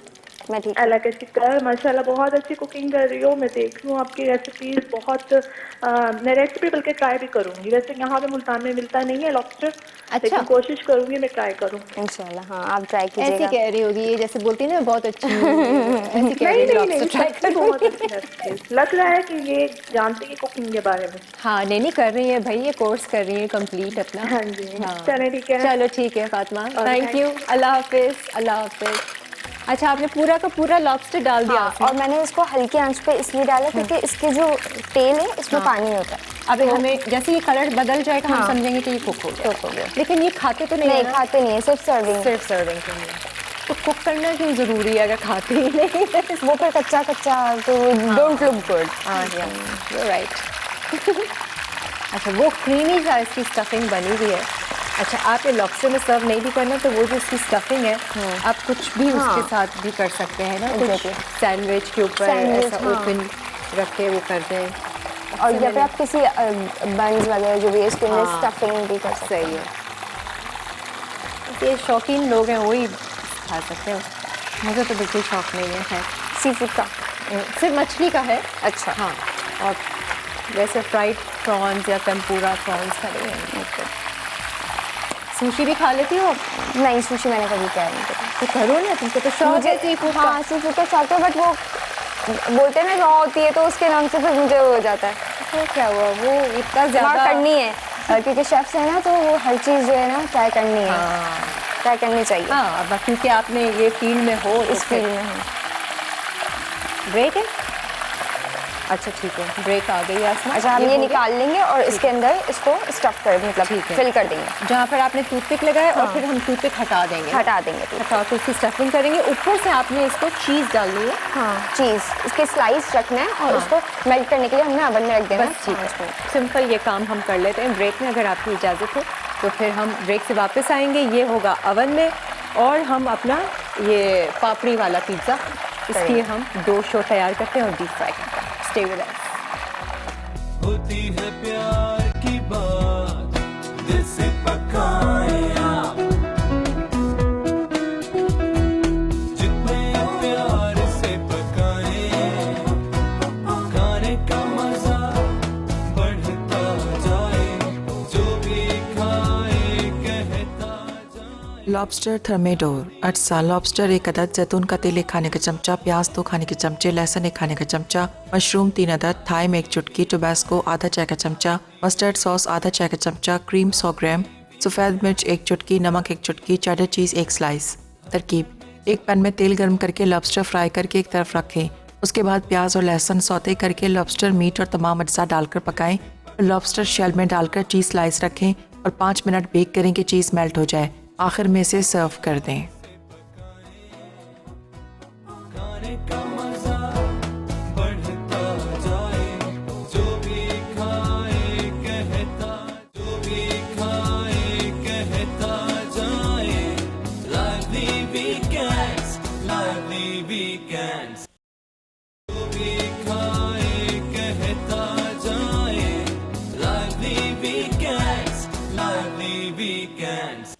मैं ठीक हूँ। अल्लाह का शुक्र, माशाल्लाह बहुत अच्छी कुकिंग कर रही हो। मैं देख रही हूँ आपकी रेसिपीज बहुत, मैं रेसिपी बल्कि ट्राई भी करूँगी। वैसे यहाँ पे मुल्तान में मिलता नहीं है लॉबस्टर, लेकिन कोशिश करूँगी मैं ट्राई करूँ इंशाल्लाह। हाँ आप ट्राई कीजिएगा। ऐसी कह रही होगी ये, जैसे बोलती है ना बहुत अच्छी ऐसी कह रही नहीं, है, ट्राई सच में बहुत अच्छी रेसिपीज लग रहा है कि ये जानती है कुकिंग के बारे में। हाँ नहीं कर रही है भाई, ये कोर्स कर रही है कंप्लीट अपना। हाँ जी, चले ठीक है। चलो ठीक है फातिमा, थैंक यू, अल्लाह हाफिज, अल्लाह हाफिज। अच्छा, आपने पूरा का पूरा लॉबस्टर डाल दिया? हाँ, और मैंने इसको हल्की आंच पे इसलिए डाला क्योंकि इसके जो तेल है इसमें पानी होता है। अब हमें जैसे ये कलर बदल जाएगा हम समझेंगे कि ये कुक हो गया। लेकिन ये खाते तो नहीं, खाते नहीं है, सिर्फ सर्विंग के लिए। तो कुक करना क्यों जरूरी है अगर खाते ही नहीं? वो फिर कच्चा तो डोंट लुक गुड। हाँ यू राइट। अच्छा, वो क्रीमी सा इसकी स्टफिंग बनी हुई है। अच्छा, आप ये लॉबस्टर में सर्व नहीं भी करना तो वो जो इसकी स्टफिंग है आप कुछ भी उसके साथ भी कर सकते हैं ना, कुछ सैंडविच के ऊपर ऐसा ओपन रख के वो कर दें। और या फिर आप किसी बंस वगैरह जो भी है इसके अंदर स्टफिंग भी कर सकते हैं। सही है, ये शौकीन लोग हैं वही खा सकते हैं, मुझे तो बिल्कुल शौक नहीं है। खैर, सी फूड का सिर्फ मछली का है। अच्छा। हाँ, और वैसे फ्राइड प्रॉन्स या टेम्पुरा प्रॉन्स का नहीं है। सुशी भी खा लेती हो आप? नहीं, सुशी मैंने कभी ट्राई नहीं करी। तो करो ना, तुमको तो शौक है सी फूड का। हाँ, सी फूड का शौक है, बट वो बोलते हैं ना रॉ होती है तो उसके नाम से फिर मुझे हो जाता है। तो क्या हुआ, वो इतना ज़्यादा करनी है क्योंकि शेफ्स है ना, तो वो हर चीज़ जो है ना ट्राई करनी है। ट्राई करनी चाहिए। हाँ, अब क्योंकि आपने ये फील्ड में हो, इस फील्ड में हो। ब्रेक है? अच्छा ठीक है, ब्रेक आ गई है। अच्छा, हम ये निकाल लेंगे और इसके अंदर इसको स्टफ कर, मतलब फिल कर देंगे। जहाँ पर आपने टूथपिक लगाया और फिर हम टूथपिक हटा देंगे। हटा देंगे। हटा के उसकी स्टफिंग करेंगे। ऊपर से आपने इसको चीज़ डालनी है। हाँ, चीज़ इसके स्लाइस रखना है और उसको मेल्ट करने के लिए हमने ओवन में रख देना है। बस ठीक है, सिंपल ये काम हम कर लेते हैं। ब्रेक में अगर आपकी इजाज़त हो तो फिर हम ब्रेक से वापस आएंगे। ये होगा ओवन में और हम अपना ये पापड़ी वाला पिज़्ज़ा, इसकी हम डो शो तैयार करते हैं और डीप फ्राई करते हैं। Stay with us. होती है प्यार की बात, दिल से पकाए आप, जितने प्यार से पकाए, खाने का मजा बढ़ता जाए, जो भी खाए कहता जाए। Lobster thermidor. अटसा लॉबस्टर 1 अदद, जैतून का तेल 1 खाने का चमचा, प्याज 2 खाने के चमचे, लहसुन 1 खाने का चमचा, मशरूम 3 अदद, थाइम 1 चुटकी, टोबैस्को आधा चाय का चमचा, मस्टर्ड सॉस आधा चाय का चमचा, क्रीम 100 ग्राम, सफ़ेद मिर्च 1 चुटकी, नमक 1 चुटकी, चेडर चीज़ 1 स्लाइस। तरकीब: एक पैन में तेल गर्म करके लॉबस्टर फ्राई करके एक तरफ रखें। उसके बाद प्याज और लहसुन सौते करके लॉबस्टर मीट और तमाम अज्जा डालकर पकाएं। लॉबस्टर शेल में डालकर चीज़ स्लाइस रखें और 5 मिनट बेक करें कि चीज़ मेल्ट हो जाए। आखिर में इसे सर्व कर दें। का मजा बढ़ता जाए, जो भी खाए कहता, जो भी खाए कहता जाए, lively weekends, lively weekends, जो भी खाए कहता जाए, lively weekends, lively weekends.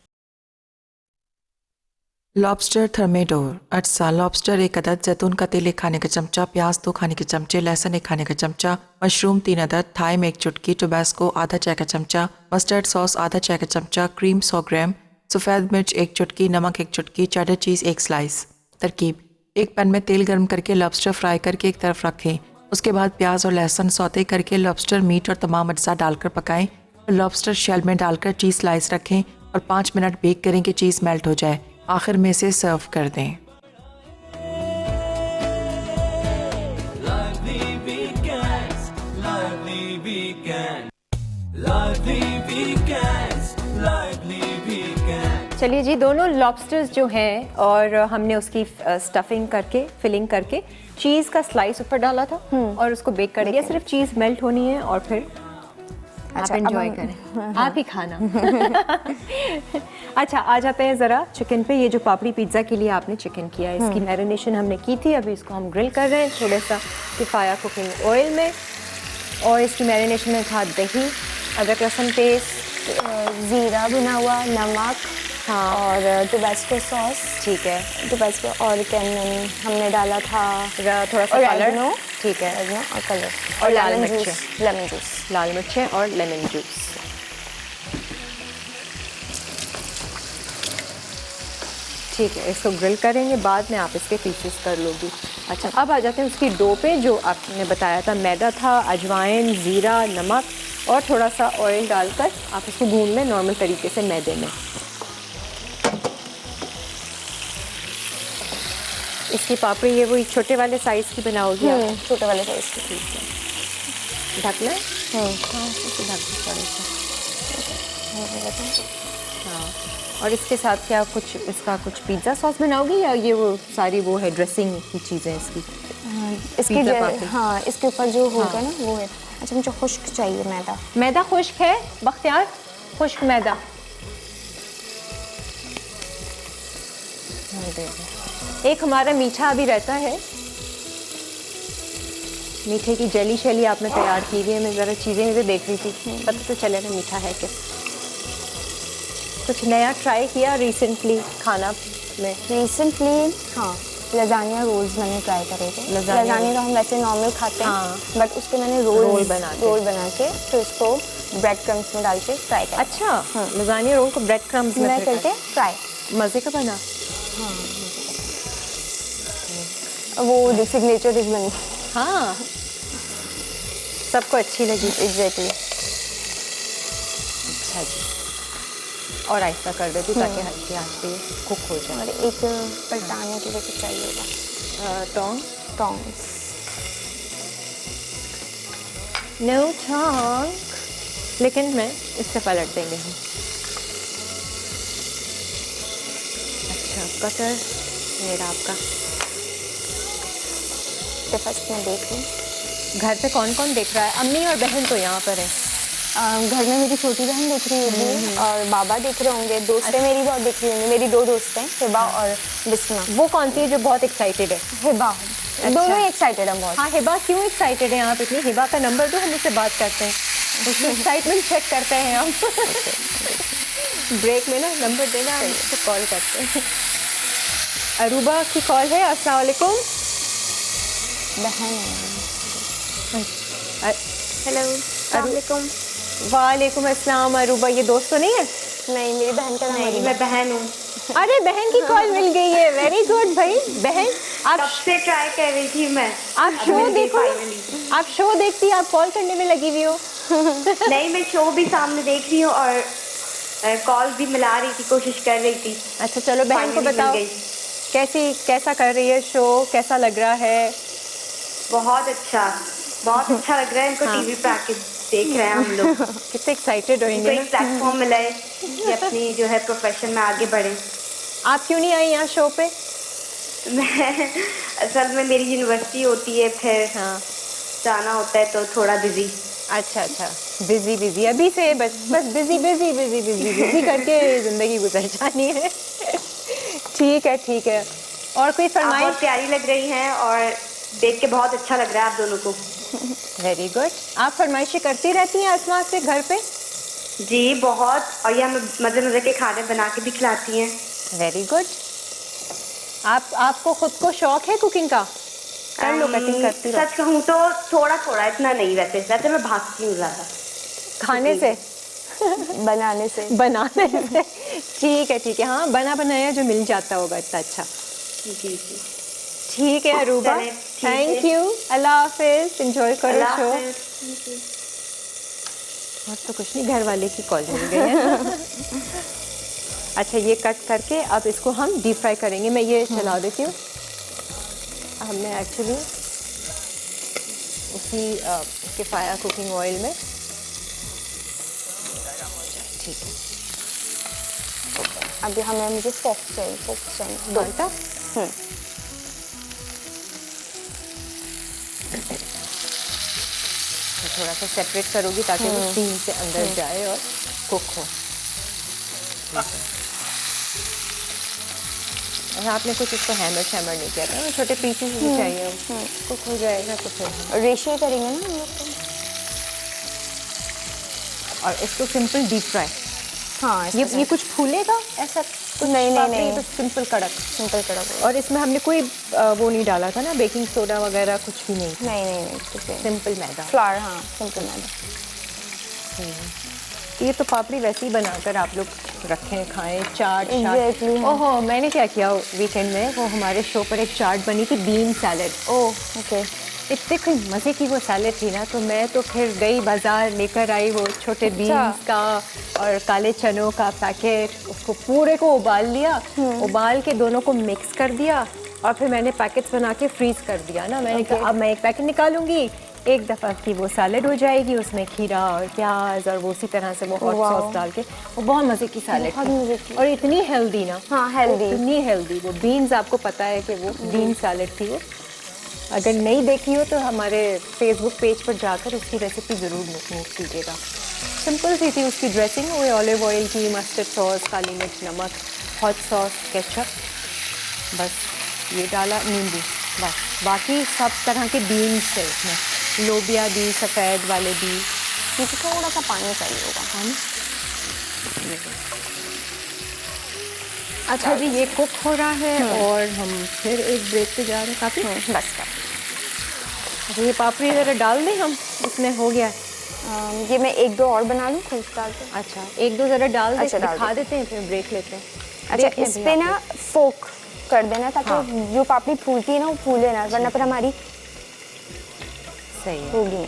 Lobster thermidor. अटसा लॉबस्टर 1 अदद, जैतून का तेल 1 खाने का चमचा, प्याज 2 खाने के चमचे, लहसुन 1 खाने का चमचा, मशरूम 3 अदद, थाइम 1 चुटकी, टोबैस्को आधा चाय का चमचा, मस्टर्ड सॉस आधा चाय का चमचा, क्रीम 100 ग्राम, सफ़ेद मिर्च 1 चुटकी, नमक 1 चुटकी, चेडर चीज़ 1 स्लाइस। तरकीब: एक पैन में तेल गर्म करके लॉबस्टर फ्राई करके एक तरफ रखें। उसके बाद प्याज और लहसुन सौते करके लॉबस्टर मीट और तमाम अज्जा डालकर पकाएं। फिर लॉबस्टर शेल में डालकर चीज़ स्लाइस रखें और 5 मिनट बेक करें कि चीज़ मेल्ट हो जाए। आखिर में इसे सर्व कर दें। Lively weekends, lively weekends, lively weekends, lively weekends. चलिए जी, दोनों लॉबस्टर्स जो हैं और हमने उसकी स्टफिंग करके फिलिंग करके चीज़ का स्लाइस ऊपर डाला था और उसको बेक कर दिया। सिर्फ चीज़ मेल्ट होनी है और फिर आप अच्छा, अब एंजॉय हम- करें, आप ही खाना। अच्छा, आ जाते हैं ज़रा चिकन पे। ये जो पापड़ी पिज़्ज़ा के लिए आपने चिकन किया है, इसकी मैरिनेशन हमने की थी, अभी इसको हम ग्रिल कर रहे हैं थोड़ा सा किफ़ाया कुकिंग ऑयल में। और इसकी मैरिनेशन में था दही, अदरक लहसुन पेस्ट, ज़ीरा भुना हुआ, नमक, हाँ, और टोबैस्को सॉस, ठीक है, टोबैस्को, और क्या हमने डाला था थोड़ा सा कलर, ओरेगनो, ठीक है, ओरेगनो और कलर, और लाल लेमन मिर्चें। Juice, lemon juice. लाल मिर्चें और लेमन जूस। ठीक है, इसको ग्रिल करेंगे, बाद में आप इसके पीसेस कर लोगी। अच्छा, अब आ जाते हैं उसकी डो पे। जो आपने बताया था मैदा था, अजवाइन, ज़ीरा, नमक और थोड़ा सा ऑयल डालकर आप इसको भून लें नॉर्मल तरीके से मैदे में। इसकी पापड़ी ये वही छोटे वाले साइज़ की बनाओगी आप? छोटे वाले साइज की। ठीक है, ढक लें? हाँ, इसे ढक दो थोड़ा सा। हाँ, और इसके साथ क्या कुछ इसका कुछ पिज़्ज़ा सॉस बनाओगी या ये वो सारी वो है ड्रेसिंग की चीज़ें इसकी? इसकी पिज़्ज़ा पापड़ी। हाँ, इसके ऊपर जो होगा ना वो है। अच्छा, मुझे खुश्क चाहिए मैदा। मैदा खुश्क है बख्तियार? खुश्क मैदा एक हमारा मीठा भी रहता है, मीठे की जेली शेली आपने तैयार की हुई है। मैं ज़रा चीज़ें मुझे देख रही थी, पता तो चले ना मीठा है क्या। कुछ नया ट्राई किया रिसेंटली खाना में? रिसेंटली हाँ, लजानिया रोल्स मैंने ट्राई करे थे। लजानिया लजानिया तो हम वैसे नॉर्मल खाते हाँ। हैं, बट उसके मैंने रोल बना के फिर उसको ब्रेड क्रम्स में डाल के फ्राई किया। अच्छा, लजानिया रोल को ब्रेड क्रम्स में मैं करके फ्राई। मज़े का बना। वो सिग्नेचर डिश बनी। हाँ, सबको अच्छी लगी। एग्जैक्टली। अच्छा जी, और आहिस्ता कर देती ताकि हल्की आंच पे कुक हो जाए। और एक पलटाने के लिए कुछ चाहिएगा, टोंग्स। नो टोंग, लेकिन मैं इससे पलट देंगे हम। अच्छा, कटर मेरा आपका। फर्स्ट मैं देख लूँ। घर पे कौन कौन देख रहा है? अम्मी और बहन तो यहाँ पर हैं। घर में मेरी छोटी बहन देख रही होगी और बाबा देख रहे होंगे। दोस्तें मेरी बहुत देख रही होंगी। मेरी 2 दोस्त हैं, हिबा और बिस्मा। वो कौन सी है जो बहुत एक्साइटेड है? हिबा। दोनों ही एक्साइटेड हैं बहुत। हाँ, हिबा क्यों एक्साइटेड है आप इतनी? हिबा का नंबर दो, हम उससे बात करते हैं, उसकी एक्साइटमेंट चेक करते हैं हम। ब्रेक में ना नंबर देना, हम उसको कॉल करते हैं। अरूबा की कॉल है। अस्सलाम वालेकुम। बहन हेलो, वालेकुम। वालेकुम अस्सलाम। अरूबा ये दोस्त तो नहीं है? नहीं, मेरी बहन का नाम नहीं, मैं बहन हूँ। अरे बहन की कॉल मिल गई है, वेरी गुड भाई। बहन आप कब से ट्राई कर रही थी मैं। आप अब शो मिल गई देखो, finally। आप शो देखती आप कॉल करने में लगी हुई हो। नहीं, मैं शो भी सामने देख रही हूँ और कॉल भी मिला रही थी, कोशिश कर रही थी। अच्छा चलो, बहन को Finally मिल बताओ गई। कैसा कर रही है शो, कैसा लग रहा है? बहुत अच्छा लग रहा है। इनको टीवी पे आके देख रहे हैं हम लोग। कितने एक्साइटेड इनको होंगे एक ना। प्लेटफॉर्म मिला है कि अपनी जो है प्रोफेशन में आगे बढ़े। आप क्यों नहीं आई यहाँ शो पे? मैं असल में मेरी यूनिवर्सिटी होती है, फिर हाँ, जाना होता है तो थोड़ा बिजी। अच्छा अच्छा, बिजी बिजी अभी से बस busy busy busy busy busy करके ज़िंदगी गुजर जानी है। ठीक है ठीक है। और कोई आप फरमाइश? बहुत प्यारी लग रही हैं और देख के बहुत अच्छा लग रहा है आप दोनों को। Very good. आप फरमाइशें करती रहती हैं आसमां से घर पे? जी बहुत, और ये हमें मज़े मज़े के खाने बना के भी खिलाती हैं। Very good. आपको खुद को शौक है कुकिंग का? कर लो, कटिंग करती रहो। सच कहूँ तो थोड़ा थोड़ा, इतना नहीं। वैसे मैं भागती हूँ ज़्यादा खाने से बनाने से। बनाने से। ठीक है हाँ, बना बनाया जो मिल जाता होगा इतना अच्छा। जी जी। ठीक है अरूबा, चलें, ठीक थैंक है। यू, अल्लाह हाफिज, एंजॉय करो अल्लाह शो। हाफ़िज़। और तो कुछ नहीं, घर वाले की कॉल मिल गई है। अच्छा ये कट करके अब इसको हम डीप फ्राई करेंगे। मैं ये चला देती हूँ। हमने एक्चुअली उसी किफ़ाया कुकिंग ऑयल में, ठीक है। अभी मुझे फोक चाहिए। दो। घंटा तो थोड़ा सा सेपरेट करोगी ताकि वो स्टीम से अंदर जाए और कुक हो। और आपने कुछ इसको हैमर शैमर नहीं किया था, छोटे पीसेस भी चाहिए, कुक हो जाएगा तो फिर। रेशियो करेंगे ना हम लोग तो। और इसको सिंपल डीप फ्राई। हाँ, ये कुछ फूलेगा ऐसा कुछ? नहीं, पापड़ी नहीं। तो सिंपल कड़क। सिंपल कड़ा। और इसमें हमने कोई वो नहीं डाला था ना, बेकिंग सोडा वगैरह कुछ भी नहीं? नहीं ठीक है। सिंपल मैदा, फ्लावर, हाँ सिंपल मैदा। ये तो पापड़ी वैसे ही बनाकर आप लोग रखें, खाएं, चाट Exactly, हाँ। ओहो, मैंने क्या किया वीकेंड में, वो हमारे शो पर एक चाट बनी थी, बीन सैलेड। Oh okay. इतने कोई मज़े की वो सैलेड थी ना, तो मैं तो फिर गई बाज़ार, लेकर आई वो छोटे बीन्स का और काले चनों का पैकेट, उसको पूरे को उबाल लिया, उबाल के दोनों को मिक्स कर दिया और फिर मैंने पैकेट्स बना के फ्रीज़ कर दिया ना। मैंने कहा अब मैं एक पैकेट निकालूंगी, एक दफ़ा की वो सैलेड हो जाएगी, उसमें खीरा और प्याज और वो उसी तरह से वो हॉट सॉस डाल के, वो बहुत मज़े की सैलेड थी और इतनी हेल्दी ना। हाँ, हेल्दी। इतनी हेल्दी। वो बीन्स, आपको पता है कि वो बीन सैलेड थी वो। अगर नहीं देखी हो तो हमारे फेसबुक पेज पर जाकर उसकी रेसिपी ज़रूर नोट कीजिएगा। सिंपल सी थी उसकी ड्रेसिंग, वो ऑलिव ऑयल की, मस्टर्ड सॉस, काली मिर्च, नमक, हॉट सॉस, केचप, बस ये डाला, नींबू, बस। बाकी सब तरह के बीन्स थे इसमें, लोबिया भी, सफ़ेद वाले भी। मुझे थोड़ा सा पानी चाहिए होगा। पानी। अच्छा जी, ये कुक हो रहा है और हम फिर एक ब्रेक पे जा रहे हैं। काफ़ी बस अच्छा, ये पापड़ी ज़रा डाल दें हम, इसमें हो गया है। ये मैं एक दो और बना लूँ खुद डाल के। अच्छा, एक दो ज़रा डाल दें, अच्छा, डाल दिखा देते हैं, फिर ब्रेक लेते हैं। अच्छा, देखिए इस अभी पे आप ना फोक कर देना ताकि जो पापड़ी फूलती है ना वो फूले ना, वरना फिर हमारी सही है। होगी।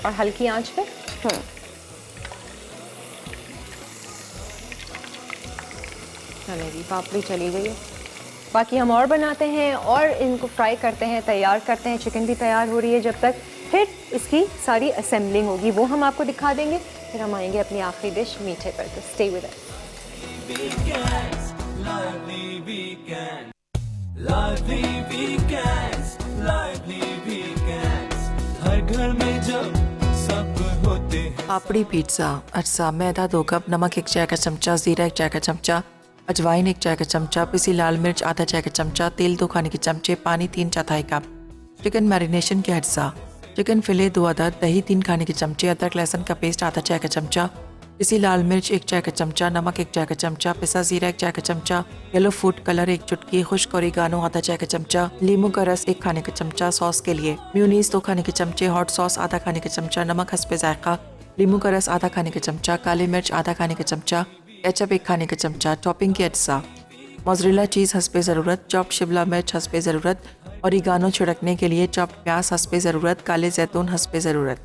और हल्की आंच पे चलेगी, पापड़ी चली गई है। बाकी हम और बनाते हैं और इनको फ्राई करते हैं, तैयार करते हैं। चिकन भी तैयार हो रही है जब तक, फिर इसकी सारी असेंबलिंग होगी, वो हम आपको दिखा देंगे। फिर हम आएंगे अपनी आखिरी डिश मीठे पर, तो stay with us. Weekends, lively weekend, lively weekends, lively weekends. हर घर में जब सब होते हैं पापड़ी, पिज्ज़ा, अरसा, मैदा 2 कप, नमक 1 चाय का चमचा, ज़ीरा 1 चाय का चमचा, अजवाइन 1 चाय का चमचा, पिसी लाल मिर्च आधा चाय का चमचा, तेल 2 खाने के चमचे, पानी 3/4 कप। चिकन मैरिनेशन के अज्जा: चिकन फिले 2 अदद, दही 3 खाने के चमचे, अदरक लहसुन का पेस्ट आधा चाय का चमचा, पिसी लाल मिर्च 1 चाय का चमचा, नमक 1 चाय का चमचा, पिसा ज़ीरा 1 चाय का चमचा, येलो फूड कलर 1 चुटकी, खुश्क ओरिगानो आधा चाय का चमचा, लीमू का रस 1 खाने का चमचा सॉस के लिए, म्यूनीस 2 खाने के चमचे, हॉट सॉस आधा खाने का चमचा, नमक हस्बे जायका, लीमू का रस आधा खाने का चमचा, काली मिर्च आधा खाने का चमचा, केचप 1 खाने का चमचा। टॉपिंग के अज्जा: मोज़रेला चीज़ हस्बे ज़रूरत, चॉप शिमला मिर्च हस्बे ज़रूरत, ओरिगानो छिड़कने के लिए चॉप प्याज हस्बे ज़रूरत, काले जैतून हस्बे ज़रूरत।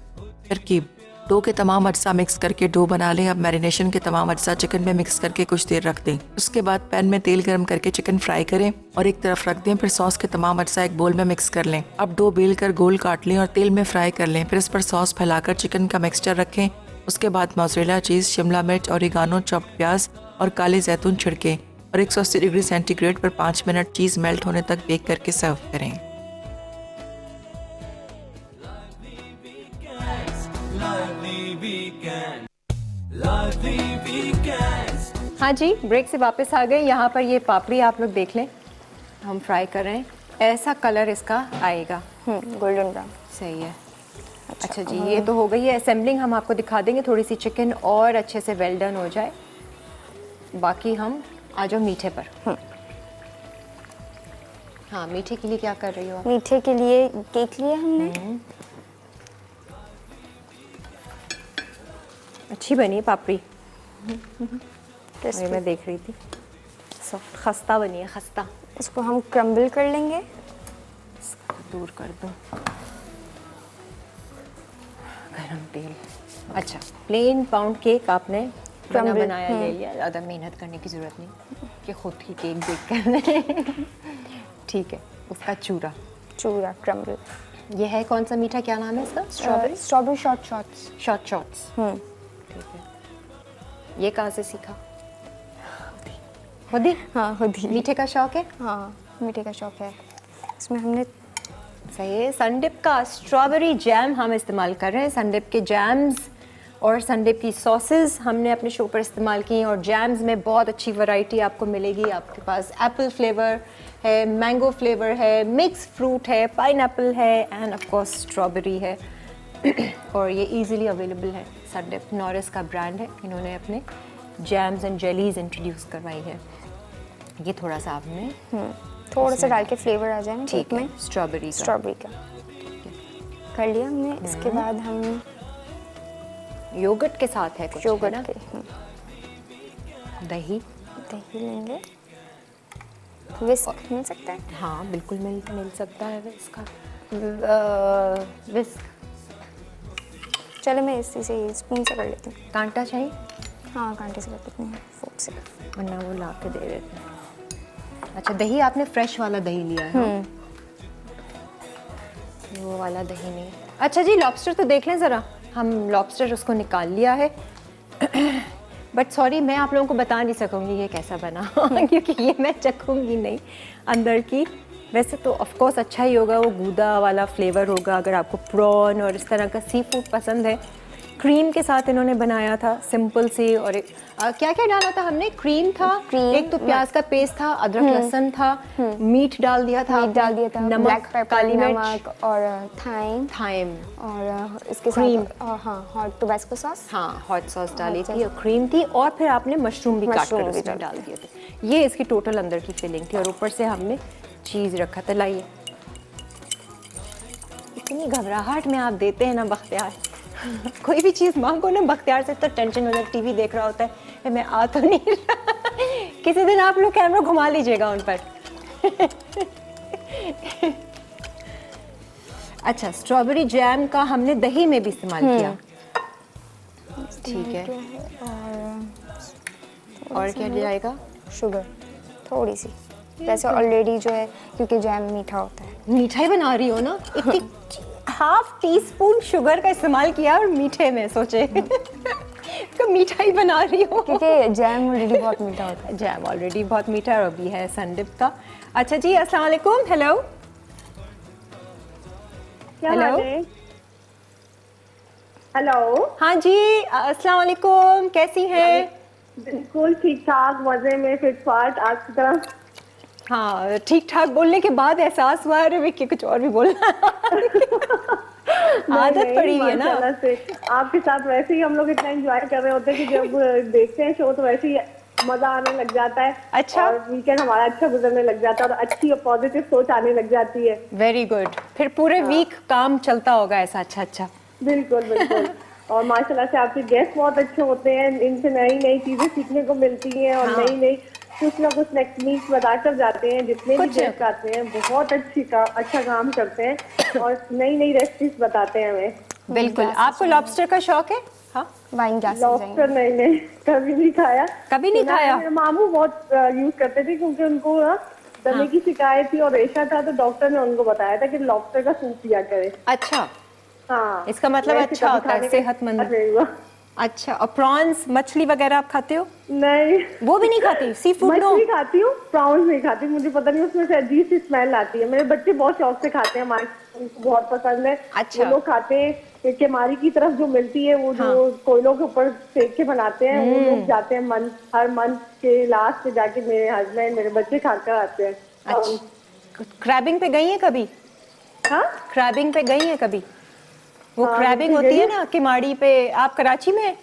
तरकीब: डो के तमाम अज्जा मिक्स करके डो बना लें। अब मैरिनेशन के तमाम अज्जा चिकन में मिक्स करके कुछ देर रख दें। उसके बाद पैन में तेल गर्म करके चिकन फ्राई करें और एक तरफ रख दें। फिर सॉस के तमाम अज्जा एक बोल में मिक्स कर लें। अब डो बेल कर गोल काट लें और तेल में फ्राई कर लें। फिर इस पर सॉस फैलाकर चिकन का मिक्सचर रखें। उसके बाद मोज़रेला चीज़, शिमला मिर्च, ओरिगानो, चॉप्ड प्याज और काले जैतून छिड़कें और 180 डिग्री सेंटीग्रेड पर 5 मिनट चीज़ मेल्ट होने तक बेक करके सर्व करें। Lively weekends. हाँ जी, ब्रेक से वापस आ गए। यहाँ पर ये पापड़ी आप लोग देख लें, हम फ्राई कर रहे हैं। ऐसा कलर इसका आएगा। Golden brown. सही है। अच्छा जी, ये तो हो गई है असेंबलिंग। हम आपको दिखा देंगे थोड़ी सी चिकन और अच्छे से वेल डन हो जाए। बाकी हम आ जाओ मीठे पर। हाँ, मीठे के लिए क्या कर रही हो आप? मीठे के लिए केक लिया हमने। अच्छी बनी है पापड़ी। Crispy। ये मैं देख रही थी। खस्ता बनी है, खस्ता। इसको हम क्रम्बल कर लेंगे। दूर कर दो गरम तेल। अच्छा, प्लेन पाउंड केक आपने बना Crumble, बनाया ले लिया। ज़्यादा मेहनत करने की ज़रूरत नहीं कि खुद ही केक बेक करने। ठीक है, उसका चूरा। चूरा क्रम्बल। ये है कौन सा मीठा, क्या नाम है इसका? Strawberry strawberry short shorts. Short shorts. ठीक है। ये कहाँ से सीखा? खुद ही? हाँ खुद ही। मीठे का शौक है? हाँ मीठे का शौक है। इसमें हमने सही है। सनडिप का स्ट्रॉबेरी जैम हम इस्तेमाल कर रहे हैं। सनडिप के जैम्स और सनडिप की सॉसेस हमने अपने शो पर इस्तेमाल की हैं। और जैम्स में बहुत अच्छी वैरायटी आपको मिलेगी। आपके पास एप्पल फ्लेवर है, मैंगो फ्लेवर है, मिक्स फ्रूट है, पाइनएप्पल है एंड ऑफ कोर्स स्ट्रॉबेरी है। और ये इजीली अवेलेबल है। सनडिप नॉरिस का ब्रांड है। इन्होंने अपने जैम्स एंड जेलीज इंट्रोड्यूस करवाई है। ये थोड़ा सा आपने थोड़ा सा डाल के फ्लेवर आ जाए ठीक केक है, में। स्ट्रॉबेरी का। स्ट्रॉबेरी का कर लिया हमने। इसके बाद हम योगर्ट के साथ है कुछ, है योगर्ट ना? के दही। दही लेंगे। विस्क मिल सकता है? हाँ बिल्कुल मिल सकता है इसका। विस्क चलो मैं इसी से स्पून से कर लेती हूँ। कांटा चाहिए? हाँ कांटे से कर लेती हूँ, फोर्क से। वरना वो ला के दे देते हैं। अच्छा, दही आपने फ्रेश वाला दही लिया है? वो वाला दही नहीं। अच्छा जी, लॉबस्टर तो देख लें ज़रा। हम लॉबस्टर उसको निकाल लिया है। बट सॉरी, मैं आप लोगों को बता नहीं सकूँगी ये कैसा बना क्योंकि ये मैं चखूँगी नहीं अंदर की। वैसे तो ऑफ कोर्स अच्छा ही होगा, वो गूदा वाला फ्लेवर होगा। अगर आपको प्रॉन और इस तरह का सी फूड पसंद है। क्रीम के साथ इन्होंने बनाया था सिंपल सी। और क्या क्या डाला था हमने? क्रीम था, एक तो प्याज का पेस्ट था, अदरक लहसुन था, मीट डाल दिया था, मीट डाल दिया था, नमक, ब्लैक पेपर, काली मिर्च नमक और थाइम और इसके क्रीम। साथ हाँ हॉट टोबैस्को सॉस। हाँ, हॉट सॉस डाली Hot थी और क्रीम थी। और फिर आपने मशरूम भी काट मशरूम कर भी उसमें डाल डाल दिए थे। ये इसकी टोटल अंदर की फिलिंग थी। और ऊपर से हमने चीज़ रखा था। लाइए, इतनी घबराहट में आप देते हैं ना बख्तियार। कोई भी चीज़ मांगो ना बख्तियार से तो टेंशन हो जाती है। टीवी देख रहा होता है, मैं आ तो नहीं रहा। किसी दिन आप लोग कैमरा घुमा लीजिएगा उन पर। अच्छा, स्ट्रॉबेरी जैम का हमने दही में भी इस्तेमाल किया। ठीक है। और क्या जाएगा? शुगर थोड़ी सी। वैसे ऑलरेडी जो है क्योंकि जैम मीठा होता है। मिठाई बना रही हो ना, इतनी हाफ टी स्पून शुगर का इस्तेमाल किया और मीठे में सोचे तो मिठाई बना रही हो क्योंकि जैम ऑलरेडी बहुत मीठा होता है। जैम ऑलरेडी बहुत मीठा और अभी है सनडिप का। अच्छा जी, अस्सलाम वालेकुम। Hello hello hello. हाँ जी, अस्सलाम वालेकुम। कैसी हैं? बिल्कुल ठीक ठाक, मजे में, फिट फाट आज की तरह। हाँ, ठीक ठाक बोलने के बाद एहसास हुआ अरे विक्की कुछ और भी बोलना। आदत पड़ी हुई है ना। माशाल्लाह से आपके साथ वैसे ही हम लोग इतना एंजॉय कर रहे होते हैं कि जब देखते हैं शो तो वैसे ही मजा आने लग जाता है। अच्छा। और वीकेंड हमारा अच्छा गुजरने लग जाता है और अच्छी और पॉजिटिव सोच आने लग जाती है। Very good. फिर पूरे वीक काम चलता होगा ऐसा। अच्छा अच्छा, बिल्कुल बिल्कुल। और माशाल्लाह से आपके गेस्ट बहुत अच्छे होते हैं, इनसे नई नई चीजें सीखने को मिलती हैं और नई नई कुछ ना कुछ टेक्निक्स बताकर जाते हैं। जितने भी गेस्ट आते हैं बहुत अच्छा काम करते हैं और नई नई रेसिपीज बताते हैं हमें। बिल्कुल। आपको लॉबस्टर का शौक है? हाँ, वाइन ग्लास लॉबस्टर नहीं कभी नहीं खाया। कभी नहीं खाया? मेरे मामू बहुत यूज करते थे क्योंकि उनको ना दमे की शिकायत थी और रेशा था, तो डॉक्टर ने उनको बताया था कि लॉबस्टर का सूप पिया करे। अच्छा, हाँ, इसका मतलब वैसे अच्छा कभी होता है, खाने का सेहतमंद। नहीं हुआ। अच्छा, और प्रॉन्स मछली वगैरह आप खाते हो? नहीं, वो भी नहीं खाती? Sea food no? मछली खाती हूँ, प्रॉन्स नहीं खाती। मुझे पता नहीं, उसमें से अजीब सी स्मेल आती है। मेरे बच्चे बहुत शौक से खाते हैं, हमारे उनको बहुत पसंद है। अच्छा। वो लोग खाते हैं। केमारी की तरफ जो मिलती है, वो जो कोयलों के ऊपर सेक के बनाते हैं, वो लोग जाते हैं हर मंथ के लास्ट पे जाके, मेरे हस्बैंड मेरे बच्चे खाकर आते हैं। अच्छा, क्रैबिंग पे गई हैं कभी? हाँ, क्रैबिंग पे गई हैं कभी? वो हाँ, क्रैबिंग बिल्कुल होती है गई। ना किमाड़ी पे। आप कराची में हैं?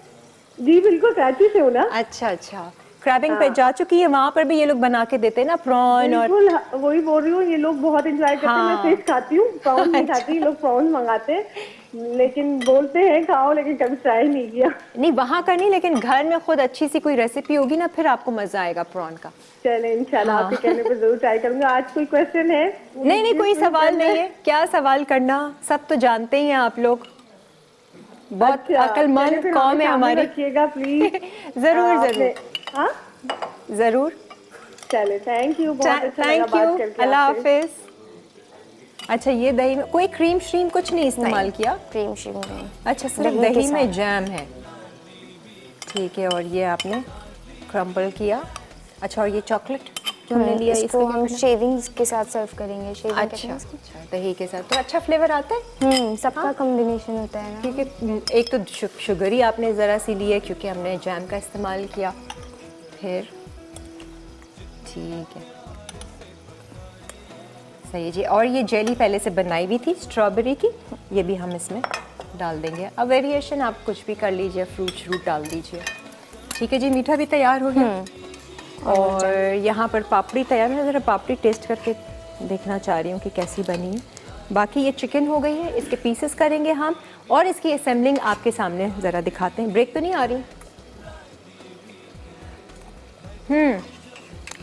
जी बिल्कुल, कराची से हूँ ना। अच्छा अच्छा, क्रैबिंग पे जा चुकी है? वहाँ पर भी ये लोग बना के देते हैं ना प्रॉन और बिल्कुल, वही बोल रही हूँ, ये लोग बहुत एंजॉय करते हैं। मैं हाँ। फिश खाती हूँ, प्रॉन्स नहीं खाती। ये लोग प्रॉन्स मंगाते हैं, लेकिन बोलते हैं खाओ, लेकिन कभी ट्राई नहीं किया। नहीं, वहाँ का नहीं, लेकिन घर में खुद अच्छी सी कोई रेसिपी होगी ना, फिर आपको मजा आएगा प्रॉन का। चले इंशाल्लाह, आपके कहने पे जरूर ट्राई करूंगा। आज कोई क्वेश्चन है? नहीं नहीं, कोई सवाल नहीं है। क्या सवाल करना, सब तो जानते ही हैं आप लोग। बहुत अच्छा, चलिए अक्लमंद फिर कौम हमें है सामने हमारी। रखिएगा प्लीज। जरूर जरूर हाँ, जरूर। चले, थैंक यू, बहुत अच्छा लगा थैंक बात यू, करके अल्लाह आपसे। हाफिज। अच्छा, ये दही में कोई क्रीम श्रीम कुछ नहीं इस्तेमाल किया? क्रीम श्रीम नहीं। अच्छा, सिर्फ दही के दही में साथ। जैम है। ठीक है, और ये आपने क्रम्बल किया। अच्छा, और ये चॉकलेट जो हमने लिया, इसको इसको हम शेविंग्स के साथ सर्व करेंगे। शेविंग अच्छा अच्छा, दही के साथ तो अच्छा फ्लेवर आता है। सबका कॉम्बिनेशन होता है ना। क्योंकि एक तो शुगर ही आपने ज़रा सी ली है, क्योंकि हमने जैम का इस्तेमाल किया। फिर ठीक है, सही है जी। और ये जेली पहले से बनाई हुई थी स्ट्रॉबेरी की, ये भी हम इसमें डाल देंगे। अब वेरिएशन आप कुछ भी कर लीजिए, फ्रूट डाल दीजिए। ठीक है जी, मीठा भी तैयार हो गया। और यहाँ पर पापड़ी तैयार है। ज़रा पापड़ी टेस्ट करके देखना चाह रही हूँ कि कैसी बनी है। बाकी ये चिकन हो गई है, इसके पीसेस करेंगे हम, और इसकी असेंबलिंग आपके सामने ज़रा दिखाते हैं। ब्रेक तो नहीं आ रही?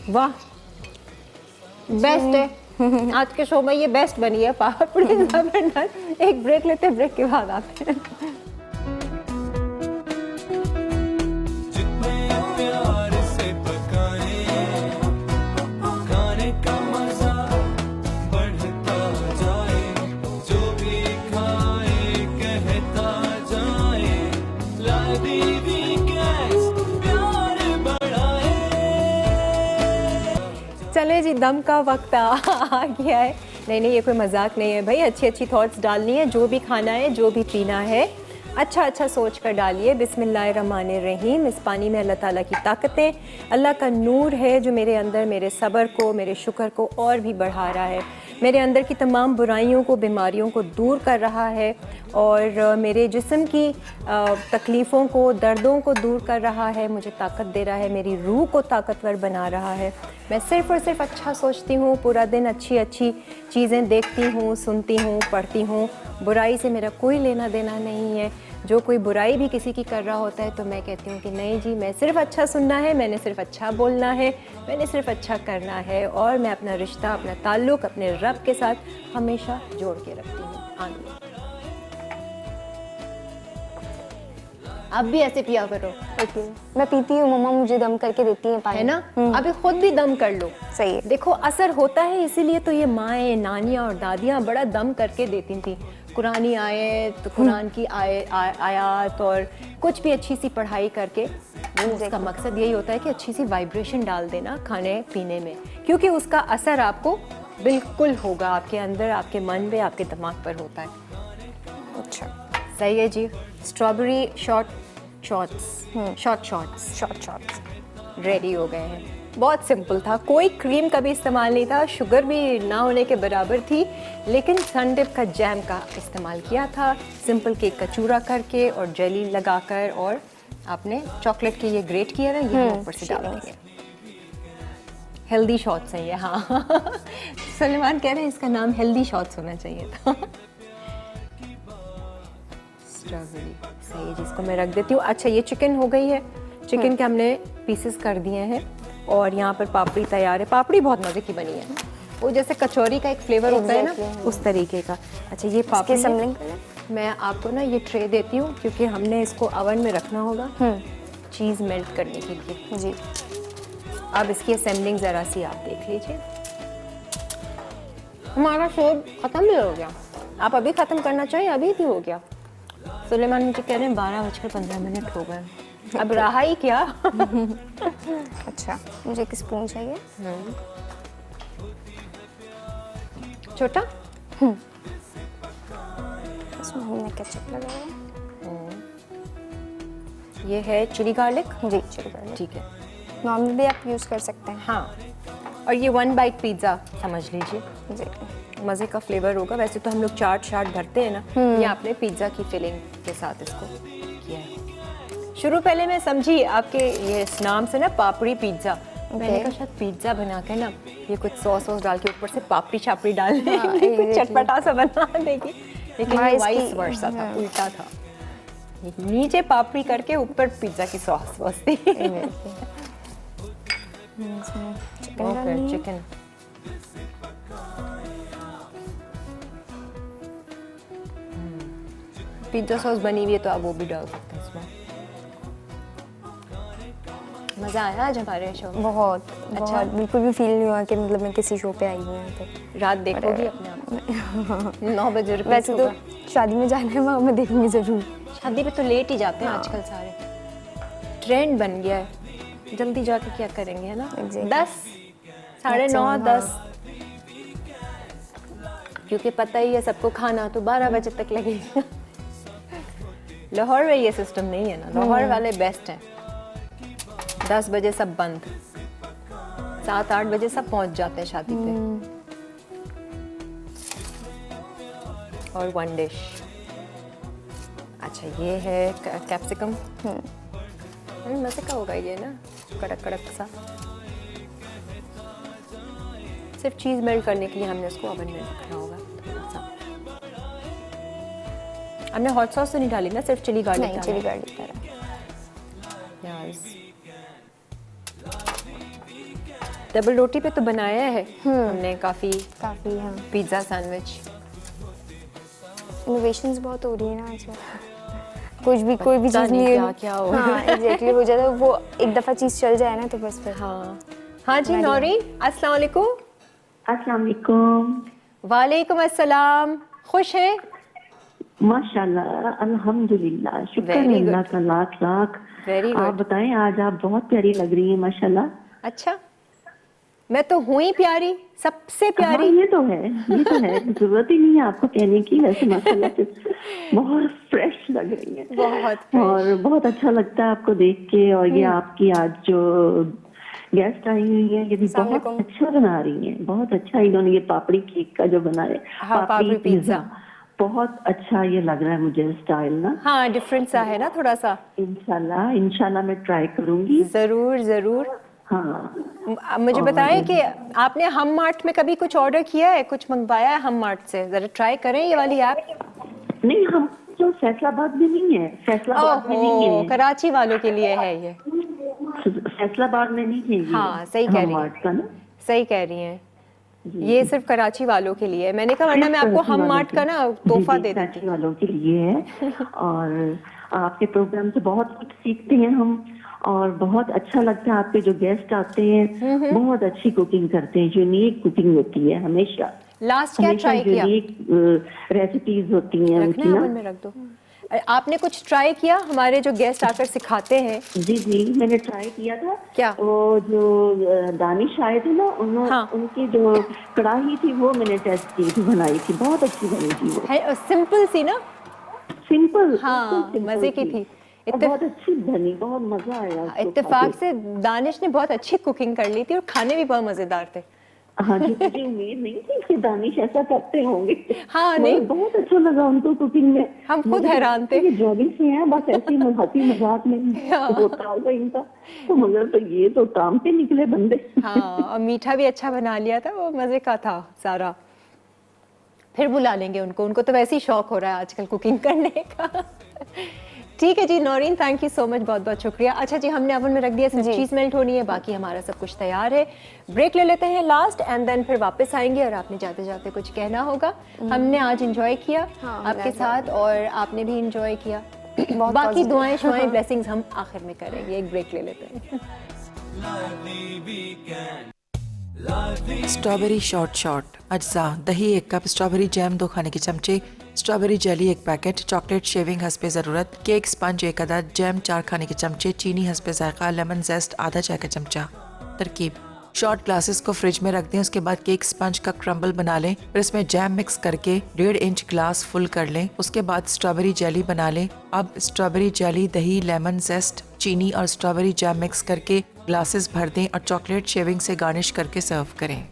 वाह, बेस्ट है। आज के शो में ये बेस्ट बनी है पापड़ी ज़बरदस्त। एक ब्रेक लेते हैं, ब्रेक के बाद आते हैं। जितने प्यार से पकाए खाने का मजा बढ़ता जाए, जो भी खाए कहता जाए, ला देवी गैस प्यार बढ़ाए। चले जी, दम का वक्त आ गया है। नहीं नहीं, ये कोई मजाक नहीं है भाई। अच्छी अच्छी थॉट्स डालनी है। जो भी खाना है, जो भी पीना है, अच्छा अच्छा सोच कर डालिए। बिस्मिल्लाहिर्रहमानिर्रहीम। इस पानी में अल्लाह ताला की ताकतें, अल्लाह का नूर है जो मेरे अंदर मेरे सब्र को, मेरे शुक्र को और भी बढ़ा रहा है। मेरे अंदर की तमाम बुराइयों को, बीमारियों को दूर कर रहा है, और मेरे जिस्म की तकलीफ़ों को, दर्दों को दूर कर रहा है। मुझे ताकत दे रहा है, मेरी रूह को ताकतवर बना रहा है। मैं सिर्फ़ और सिर्फ अच्छा सोचती हूँ, पूरा दिन अच्छी अच्छी चीज़ें देखती हूँ, सुनती हूँ, पढ़ती हूँ। बुराई से मेरा कोई लेना देना नहीं है। जो कोई बुराई भी किसी की कर रहा होता है तो मैं कहती हूँ कि नहीं जी, मैं सिर्फ अच्छा सुनना है, मैंने सिर्फ अच्छा बोलना है, मैंने सिर्फ अच्छा करना है, और मैं अपना रिश्ता, अपना ताल्लुक़ अपने रब के साथ हमेशा जोड़ के रखती हूँ। आमीन। आप भी ऐसे पिया करो, ओके, मैं पीती हूँ, मम्मा मुझे दम करके देती है पानी। है ना? अभी खुद भी दम कर लो। सही है। देखो, असर होता है, इसीलिए तो ये माएँ, नानियाँ और दादियाँ बड़ा दम करके देती थी। कुरानी आयत, कुरान की आयत और कुछ भी अच्छी सी पढ़ाई करके, वो उसका मकसद यही होता है कि अच्छी सी वाइब्रेशन डाल देना खाने पीने में, क्योंकि उसका असर आपको बिल्कुल होगा, आपके अंदर, आपके मन पे, आपके दिमाग पर होता है। अच्छा, सही है जी। स्ट्रॉबेरी शॉर्ट्स रेडी हो गए हैं। बहुत सिंपल था, कोई क्रीम का भी इस्तेमाल नहीं था, शुगर भी ना होने के बराबर थी, लेकिन सनडिप का जैम का इस्तेमाल किया था। सिंपल केक का चूरा करके और जेली लगाकर, और आपने चॉकलेट के ये ग्रेट किया ना, ये ऊपर से डाल देंगे। हेल्दी शॉट्स हैं ये। हाँ सलेमान कह रहे हैं इसका नाम हेल्दी शॉट्स होना चाहिए था। स्ट्रॉबेरी, सही है जिसको मैं रख देती हूँ। अच्छा, ये चिकन हो गई है। चिकन के हमने पीसेस कर दिए हैं, और यहाँ पर पापड़ी तैयार है। पापड़ी बहुत मज़े की बनी है, वो जैसे कचौरी का एक फ्लेवर होता है ना, उस तरीके का। अच्छा, ये पापड़ी है। मैं आपको ना ये ट्रे देती हूँ, क्योंकि हमने इसको ओवन में रखना होगा चीज़ मेल्ट करने के लिए जी। अब इसकी असेंबलिंग ज़रा सी आप देख लीजिए। हमारा शो ख़त्म भी हो गया। आप अभी ख़त्म करना चाहिए, अभी भी हो गया। सुलेमान मुझे कह रहे हैं 12:15 हो गए, अब रहा ही क्या। अच्छा, मुझे एक स्पून चाहिए। छोटा। इसमें हमने केचप लगाया है। ये है चिली गार्लिक। जी, चिली गार्लिक। ठीक है। नॉर्मल भी आप यूज़ कर सकते हैं। हाँ, और ये 1 बाइट पिज़्ज़ा समझ लीजिए, जी, मज़े का फ्लेवर होगा। वैसे तो हम लोग चाट भरते हैं ना, ये आपने पिज़्ज़ा की फिलिंग के साथ इसको किया है। शुरू पहले मैं समझी आपके ये इस नाम से ना, पापड़ी पिज़्ज़ा। मैंने कहा शायद पिज़्ज़ा बना के ना ये कुछ सॉस डाल के ऊपर से पापड़ी छापड़ी डाल देगी, कुछ चटपटा सा बना देगी, लेकिन ये वाइस वर्सा था, उल्टा था। नीचे पापड़ी करके ऊपर पिज़्ज़ा की सॉस थी। चिकन। पिज़्ज़ा सॉस बनी हुई है तो आप वो भी डाल सकते हैं इसमें। मज़ा आया आज हमारे शो में? बहुत अच्छा, बिल्कुल भी फील नहीं हुआ कि मतलब मैं किसी शो पे आई हूँ यहाँ पे। रात देखोगी अपने आप को? 9 बजे रिपीट वैसे तो होगा। शादी में जाना है, वहाँ मैं देखूंगी ज़रूर। शादी पे तो लेट ही जाते हैं आजकल सारे, ट्रेंड बन गया है। जल्दी जाके क्या करेंगे, है ना? Exactly. 10, 9:30, 10, क्योंकि पता ही है सबको खाना तो 12 बजे तक लगेगा। लाहौर में ये सिस्टम नहीं है ना, लाहौर वाले बेस्ट हैं। 10 बजे सब बंद, 7-8 बजे सब पहुंच जाते हैं शादी पे। और 1 डिश। अच्छा, ये है कैप्सिकम। मज़े का होगा ये ना, कड़क कड़क सा। सिर्फ चीज़ मेल्ट करने के लिए हमने उसको ओवन में रखना होगा थोड़ा सा। हमने हॉट सॉस तो नहीं डाली ना, सिर्फ चिली गार्लिक नहीं, चिली गार्लिक डाला। डबल रोटी पे तो बनाया है हमने काफ़ी। हाँ, पिज़्ज़ा सैंडविच। इनोवेशंस बहुत हो रही है ना आजकल। कोई भी चीज़ नहीं है, क्या हो। हाँ एग्जैक्टली हो जाता है वो, एक दफ़ा चीज़ चल जाए ना तो बस फिर। हाँ जी नौरीन, अस्सलाम वालेकुम। अस्सलाम वालेकुम। वालेकुम अस्सलाम। खुश हैं? माशाल्लाह, अल्हम्दुलिल्लाह, शुक्र है Very अल्लाह good. का लाख। Very आप good. बताएं, आज आप बहुत प्यारी लग रही हैं माशाल्लाह। अच्छा, मैं तो हुई प्यारी, सबसे प्यारी। हाँ, ये तो है, जरूरत ही नहीं है आपको कहने की। वैसे माशाल्लाह से बहुत फ्रेश लग रही है, बहुत fresh। और बहुत अच्छा लगता है आपको देख के। और ये आपकी आज जो गेस्ट आई हुई है, ये भी बहुत अच्छा बना रही हैं, बहुत अच्छा। इन्होंने ये पापड़ी केक का जो बनाया, हाँ, पापड़ी पिज़्ज़ा, बहुत अच्छा ये लग रहा है मुझे स्टाइल ना। हाँ, डिफरेंट सा है ना थोड़ा सा। इंशाल्लाह मैं ट्राई करूंगी। जरूर जरूर। हाँ, मुझे बताएं कि आपने हम मार्ट में कभी कुछ ऑर्डर किया है, कुछ मंगवाया है हम मार्ट से? जरा ट्राई करें ये वाली ऐप। नहीं, हम जो फैसलाबाद में नहीं है, फैसलाबाद में नहीं है, कराची वालों के लिए है ये। फैसलाबाद में नहीं है ये। हाँ, सही कह रही हैं, सही कह रही हैं। ये सिर्फ कराची वालों के लिए है। मैंने कहा वरना मैं आपको हम मार्ट का ना तोहफा दे देती। कराची वालों के लिए है। और आपके प्रोग्राम से बहुत कुछ सीखते हैं हम, और बहुत अच्छा लगता है। आपके जो गेस्ट आते हैं बहुत अच्छी कुकिंग करते हैं, यूनिक कुकिंग होती है हमेशा। लास्ट क्या ट्राई किया? रेसिपीज होती हैं उनकी ना। में रख दो। आपने कुछ ट्राई किया हमारे जो गेस्ट आकर सिखाते हैं? जी, मैंने ट्राई किया था। क्या? वो जो दानिश आए थे ना, उनकी जो कढ़ाई थी वो मैंने टेस्ट की थी, बनाई थी, बहुत अच्छी बनी थी वो। है सिंपल सी ना? सिंपल, हाँ, मजे की थी। बहुत अच्छी बनी, बहुत मजा आया। इत्तेफाक से दानिश ने बहुत अच्छी कुकिंग कर ली थी और खाने भी बहुत मजेदार थे। हाँ जी, मुझे उम्मीद नहीं थी कि दानिश ऐसा करते होंगे। हाँ, नहीं, बहुत अच्छा लगा उनको कुकिंग में। हम खुद हैरान थे। जॉबिंग से हैं, बस ऐसे ही हंसी मजाक में होता होगा इनका, तो मगर तो ये तो काम पे निकले बंदे। हाँ, और मीठा भी अच्छा बना लिया था, वो मजे का था सारा। फिर बुला लेंगे उनको तो वैसे ही शौक हो रहा है आजकल कुकिंग करने का। ठीक है जी Noreen, thank you so much, बहुत बहुत शुक्रिया। अच्छा जी, हमने ओवन में रख दिया, सिर्फ चीज़ मेल्ट होनी है, बाकी हमारा सब कुछ तैयार है। ब्रेक ले लेते हैं लास्ट, एंड देन फिर वापस आएंगे। और आपने जाते जाते कुछ कहना होगा। हमने आज इंजॉय किया आपके साथ, और आपने भी इंजॉय किया। बाकी दुआएं शुआएं ब्लेसिंग्स हम आखिर में करेंगे। एक ब्रेक ले लेते हैं। स्ट्रॉबेरी शॉर्ट अज्जा, दही 1 कप, स्ट्रॉबेरी जैम 2 खाने के चमचे, strawberry jelly 1 packet, chocolate shaving हस्बे ज़रूरत, केक स्पंज 1 अदद, जैम 4 खाने के चमचे, चीनी हस्बे जायका, लेमन जेस्ट आधा चाय का चमचा। तरकीब: शॉर्ट ग्लासेस को फ्रिज में रख दें, उसके बाद केक स्पंज का क्रम्बल बना लें, फिर इसमें जैम मिक्स करके 1.5 इंच ग्लास फुल कर लें। उसके बाद स्ट्रॉबेरी जेली बना लें। अब स्ट्रॉबेरी जेली, दही, लेमन जेस्ट, चीनी और स्ट्रॉबेरी जैम मिक्स करके ग्लासेस भर दें और चॉकलेट शेविंग से गार्निश करके सर्व करें।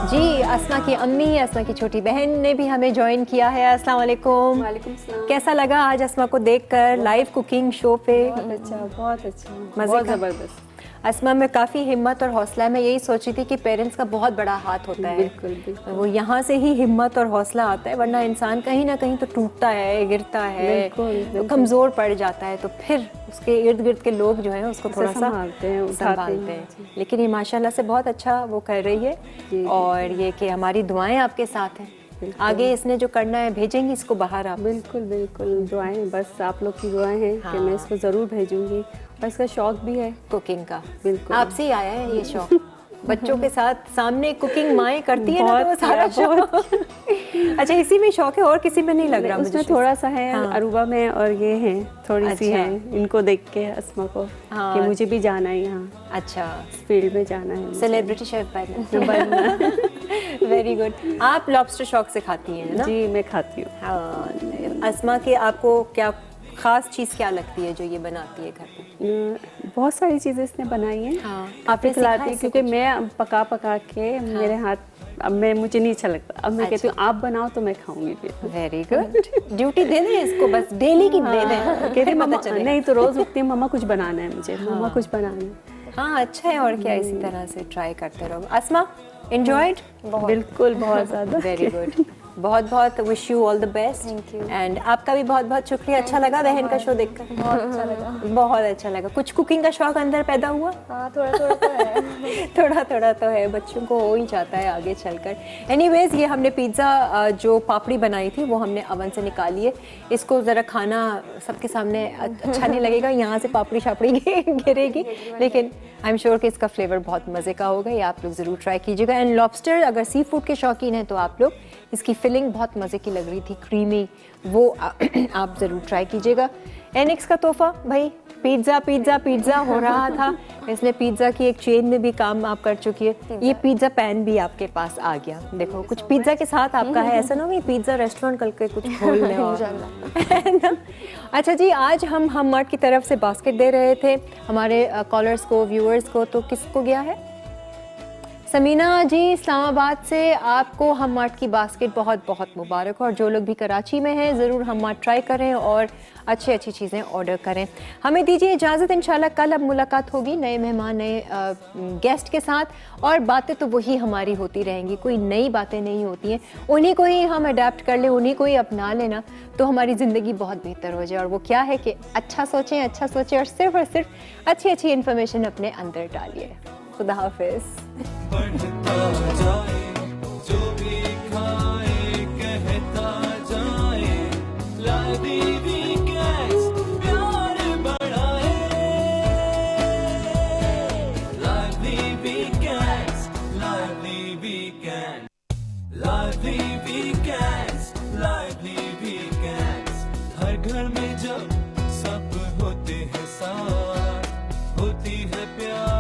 जी, अस्मा की अम्मी, अस्मा की छोटी बहन ने भी हमें ज्वाइन किया है। अस्सलाम वालेकुम। वालेकुम सलाम। कैसा लगा आज अस्मा को देखकर लाइव कुकिंग शो पे? बहुत अच्छा, मज़े बहुत का? ज़बरदस्त। अस्मा में काफ़ी हिम्मत और हौसला है। मैं यही सोच रही थी कि पेरेंट्स का बहुत बड़ा हाथ होता है। बिल्कुल, बिल्कुल। वो यहाँ से ही हिम्मत और हौसला आता है, वरना इंसान कहीं ना कहीं तो टूटता है, गिरता है, बिल्कुल, तो बिल्कुल। कमज़ोर पड़ जाता है, तो फिर उसके इर्द गिर्द के लोग जो हैं उसको उसे थोड़ा सा संभालते हैं, उठाते संभालते हैं। हैं। लेकिन ये माशाल्लाह से बहुत अच्छा वो कर रही है, जी। और ये कि हमारी दुआएं आपके साथ हैं। बिल्कुल। आगे इसने जो करना है भेजेंगी इसको बाहर आप? बिल्कुल बिल्कुल, दुआएं, बस आप लोग की दुआएं हैं कि मैं इसको ज़रूर भेजूंगी। और इसका शौक भी है कुकिंग का। बिल्कुल। आपसे ही आया है ये शौक? बच्चों के साथ सामने कुकिंग माएँ करती है ना, तो वो सारा शौक। अच्छा, इसी में शौक है और किसी में नहीं लग रहा मुझे? उसमें थोड़ा सा है, हाँ। अरूबा में, और ये है थोड़ी सी अच्छा। है, इनको देख के अस्मा को हाँ। कि मुझे भी जाना है यहाँ, अच्छा, इस फील्ड में जाना है मुझे। सेलिब्रिटी शेफ बनना। Very good. आप लॉबस्टर शौक से खाती हैं ना? जी, मैं खाती हूँ। हाँ। अस्मा के आपको क्या खास चीज़ क्या लगती है जो ये बनाती है घर पे? बहुत सारी चीज़ें इसने बनाई हैं। हाँ। आपने आपने खिलाती सीखा है, इससे क्योंकि कुछ? मैं पका के मेरे हाथ, अब मैं, मुझे नहीं अच्छा लगता, अब मैं कहती हूँ अच्छा। आप बनाओ तो मैं खाऊंगी फिर। Very good. ड्यूटी दे दें इसको, बस डेली की दे दें। कहती फिर मम्मा, पता चलेगा। नहीं तो रोज़ उठती है, मम्मा कुछ बनाना है मुझे, मम्मा कुछ बनाना है। हाँ, अच्छा है, और क्या, इसी तरह से ट्राई करते रहो। अस्मा, एंजॉयड? बिल्कुल, बहुत ज़्यादा। Very good. बहुत बहुत wish you all the best. Thank you. And आपका भी बहुत बहुत शुक्रिया। अच्छा लगा बहन का शो देखकर? बहुत अच्छा लगा। बहुत अच्छा लगा। कुछ कुकिंग का शौक अंदर पैदा हुआ? हाँ, थोड़ा थोड़ा तो है। थोड़ा थोड़ा तो है, बच्चों को हो ही जाता है आगे चलकर। एनीवेज, ये हमने पिज़्ज़ा जो पापड़ी बनाई थी वो हमने अवन से निकाली है। इसको ज़रा खाना सबके सामने अच्छा नहीं लगेगा, यहाँ से पापड़ी शापड़ी गिरेगी, लेकिन आई एम श्योर कि इसका फ्लेवर बहुत मज़े का होगा। ये आप लोग ज़रूर ट्राई कीजिएगा। एंड लॉबस्टर, अगर सी फूड के शौकीन हैं तो आप लोग, इसकी फिलिंग बहुत मज़े की लग रही थी, क्रीमी, वो आप ज़रूर ट्राई कीजिएगा। एनिक्स का तोहफा भाई, पिज़्ज़ा पिज़्ज़ा पिज़्ज़ा हो रहा था, इसने पिज़्ज़ा की एक चेन में भी काम आप कर चुकी है। ये पिज़्ज़ा पैन भी आपके पास आ गया। देखो, कुछ पिज़्ज़ा के साथ आपका है, ऐसा ना हो पिज़्ज़ा रेस्टोरेंट कल के कुछ खोल लें और, है ना? अच्छा जी, आज हम मार्ट की तरफ से बास्केट दे रहे थे हमारे कॉलर्स को, व्यूअर्स को, तो किसको गया है? समीना जी इस्लामाबाद से आपको हम मार्ट की बास्केट बहुत बहुत मुबारक हो। और जो लोग भी कराची में हैं ज़रूर हम मार्ट ट्राई करें और अच्छी चीज़ें ऑर्डर करें। हमें दीजिए इजाज़त, इंशाल्लाह कल अब मुलाकात होगी नए मेहमान, नए गेस्ट के साथ, और बातें तो वही हमारी होती रहेंगी, कोई नई बातें नहीं होती हैं, उन्हीं को ही हम अडेप्ट कर लें, उन्हीं को ही अपना लेना, तो हमारी ज़िंदगी बहुत बेहतर हो जाए। और वो क्या है कि अच्छा सोचें और सिर्फ अच्छी इन्फॉर्मेशन अपने अंदर डालिए। खुदा हाफिज़। बढ़ता जाए, जो भी खाए कहता जाए, लादी वीकेंड्स प्यार बढ़ाए, लादी वीकेंड्स, लादी वीकेंड्स, लादी वीकेंड्स, लादी वीकेंड्स। हर घर में जब सब होते हैं साथ, होती है प्यार